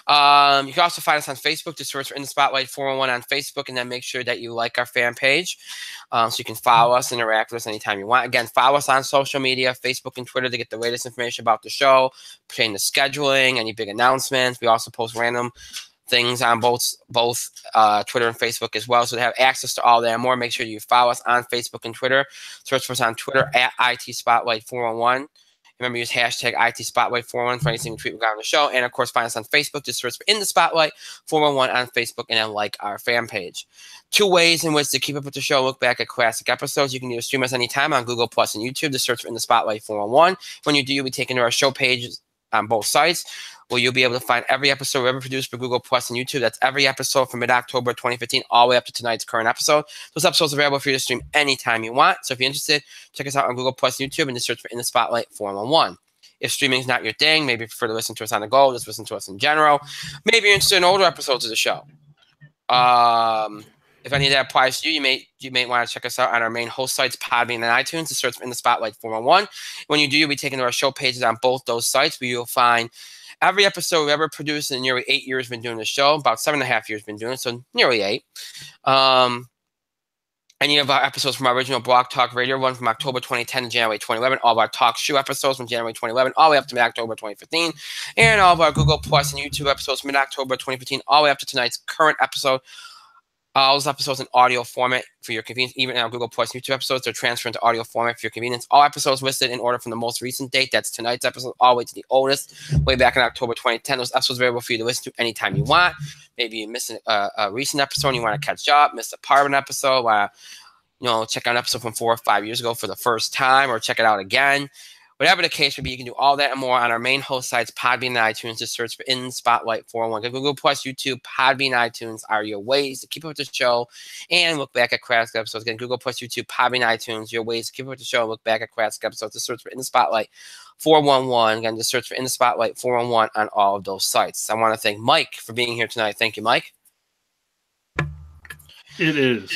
Speaker 1: You can also find us on Facebook. Just search for In the Spotlight 411 on Facebook, and then make sure that you like our fan page so you can follow us, interact with us anytime you want. Again, follow us on social media, Facebook and Twitter, to get the latest information about the show, pertaining to scheduling, any big announcements. We also post random things on both Twitter and Facebook as well. So to have access to all that and more, make sure you follow us on Facebook and Twitter. Search for us on Twitter at ITSpotlight411. Remember, use hashtag ITSpotlight411 for anything you tweet regarding the show. And, of course, find us on Facebook. Just search for In the Spotlight 411 on Facebook and then like our fan page. 2 ways in which to keep up with the show. Look back at classic episodes. You can either stream us anytime on Google Plus and YouTube. Just search for In the Spotlight 411. When you do, you'll be taken to our show pages on both sites, where you'll be able to find every episode we ever produced for Google Plus and YouTube. That's every episode from mid-October 2015 all the way up to tonight's current episode. Those episodes are available for you to stream anytime you want. So if you're interested, check us out on Google Plus and YouTube and just search for In the Spotlight 411. If streaming is not your thing, maybe you prefer to listen to us on the go, just listen to us in general. Maybe you're interested in older episodes of the show. If any of that applies to you, you may want to check us out on our main host sites, Podbean and iTunes, to search In the Spotlight 411. When you do, you'll be taken to our show pages on both those sites, where you'll find every episode we've ever produced in nearly 8 years we've been doing the show, about 7.5 years been doing it, so nearly 8. Any of our episodes from our original Blog Talk Radio one from October 2010 to January 2011, all of our Talk Show episodes from January 2011 all the way up to mid-October 2015, and all of our Google Plus and YouTube episodes from mid-October 2015 all the way up to tonight's current episode. All those episodes in audio format for your convenience. Even in our Google Plus YouTube episodes, they're transferred into audio format for your convenience. All episodes listed in order from the most recent date. That's tonight's episode, all the way to the oldest, way back in October 2010. Those episodes are available for you to listen to anytime you want. Maybe you missed a recent episode and you want to catch up, missed a part of an episode, check out an episode from 4 or 5 years ago for the first time, or check it out again. Whatever the case may be, you can do all that and more on our main host sites, Podbean and iTunes. Just search for In Spotlight 411. Google Plus, YouTube, Podbean, iTunes are your ways to keep up with the show and look back at classic episodes. Again, Google Plus, YouTube, Podbean, iTunes, your ways to keep up with the show and look back at classic episodes. Just search for In the Spotlight 411. Again, just search for In the Spotlight 411 on all of those sites. I want to thank Mike for being here tonight. Thank you, Mike.
Speaker 2: It is.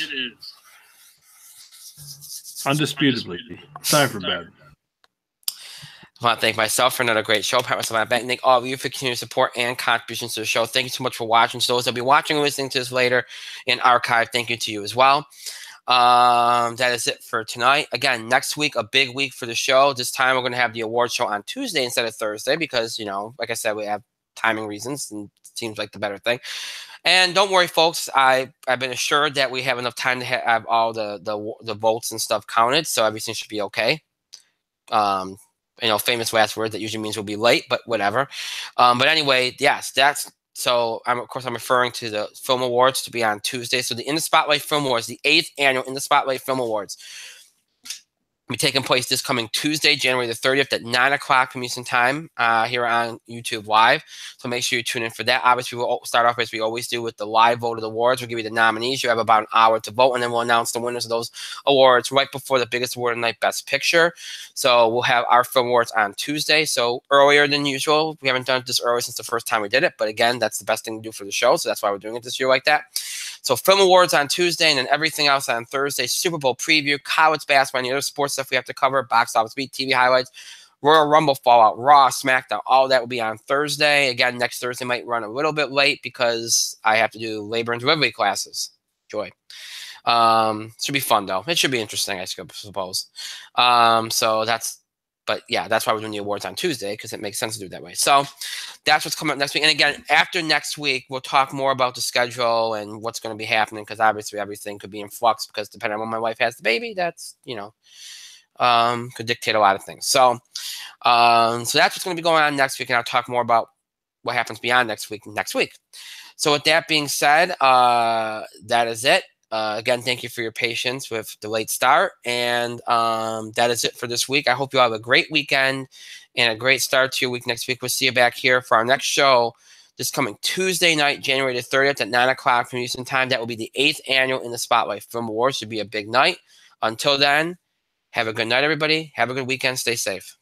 Speaker 2: Undisputably. Time for bed.
Speaker 1: I want to thank myself for another great show. Pat myself on the back. And thank all of you for continued support and contributions to the show. Thank you so much for watching. To those that will be watching and listening to this later in archive, thank you to you as well. That is it for tonight. Again, next week, a big week for the show. This time, we're going to have the award show on Tuesday instead of Thursday because, like I said, we have timing reasons and it seems like the better thing. And don't worry, folks. I've been assured that we have enough time to have all the votes and stuff counted, so everything should be okay. Famous last word that usually means we'll be late, but whatever. But anyway, yes, that's so. I'm referring to the Film Awards to be on Tuesday. So the In the Spotlight Film Awards, the 8th annual In the Spotlight Film Awards, will be taking place this coming Tuesday, January the 30th at 9 o'clock from Eastern Time here on YouTube Live. So make sure you tune in for that. Obviously, we'll start off as we always do with the live vote of the awards. We'll give you the nominees. You have about an hour to vote, and then we'll announce the winners of those awards right before the biggest award of the night, Best Picture. So we'll have our film awards on Tuesday. So earlier than usual. We haven't done it this early since the first time we did it. But again, that's the best thing to do for the show. So that's why we're doing it this year like that. So film awards on Tuesday, and then everything else on Thursday. Super Bowl preview, college basketball, any other sports stuff we have to cover, box office beat, TV highlights, Royal Rumble Fallout, Raw, SmackDown, all that will be on Thursday. Again, next Thursday might run a little bit late because I have to do labor and delivery classes. Joy. Should be fun, though. It should be interesting, I suppose. But yeah, that's why we're doing the awards on Tuesday, because it makes sense to do it that way. So that's what's coming up next week. And again, after next week, we'll talk more about the schedule and what's going to be happening, because obviously everything could be in flux, because depending on when my wife has the baby, that's, could dictate a lot of things. So that's what's going to be going on next week, and I'll talk more about what happens beyond next week. So with that being said, that is it. Again, thank you for your patience with the late start. And that is it for this week. I hope you all have a great weekend and a great start to your week next week. We'll see you back here for our next show this coming Tuesday night, January the 30th at 9 o'clock from Eastern Time. That will be the 8th annual In the Spotlight Film Awards. Should be a big night. Until then, have a good night, everybody. Have a good weekend. Stay safe.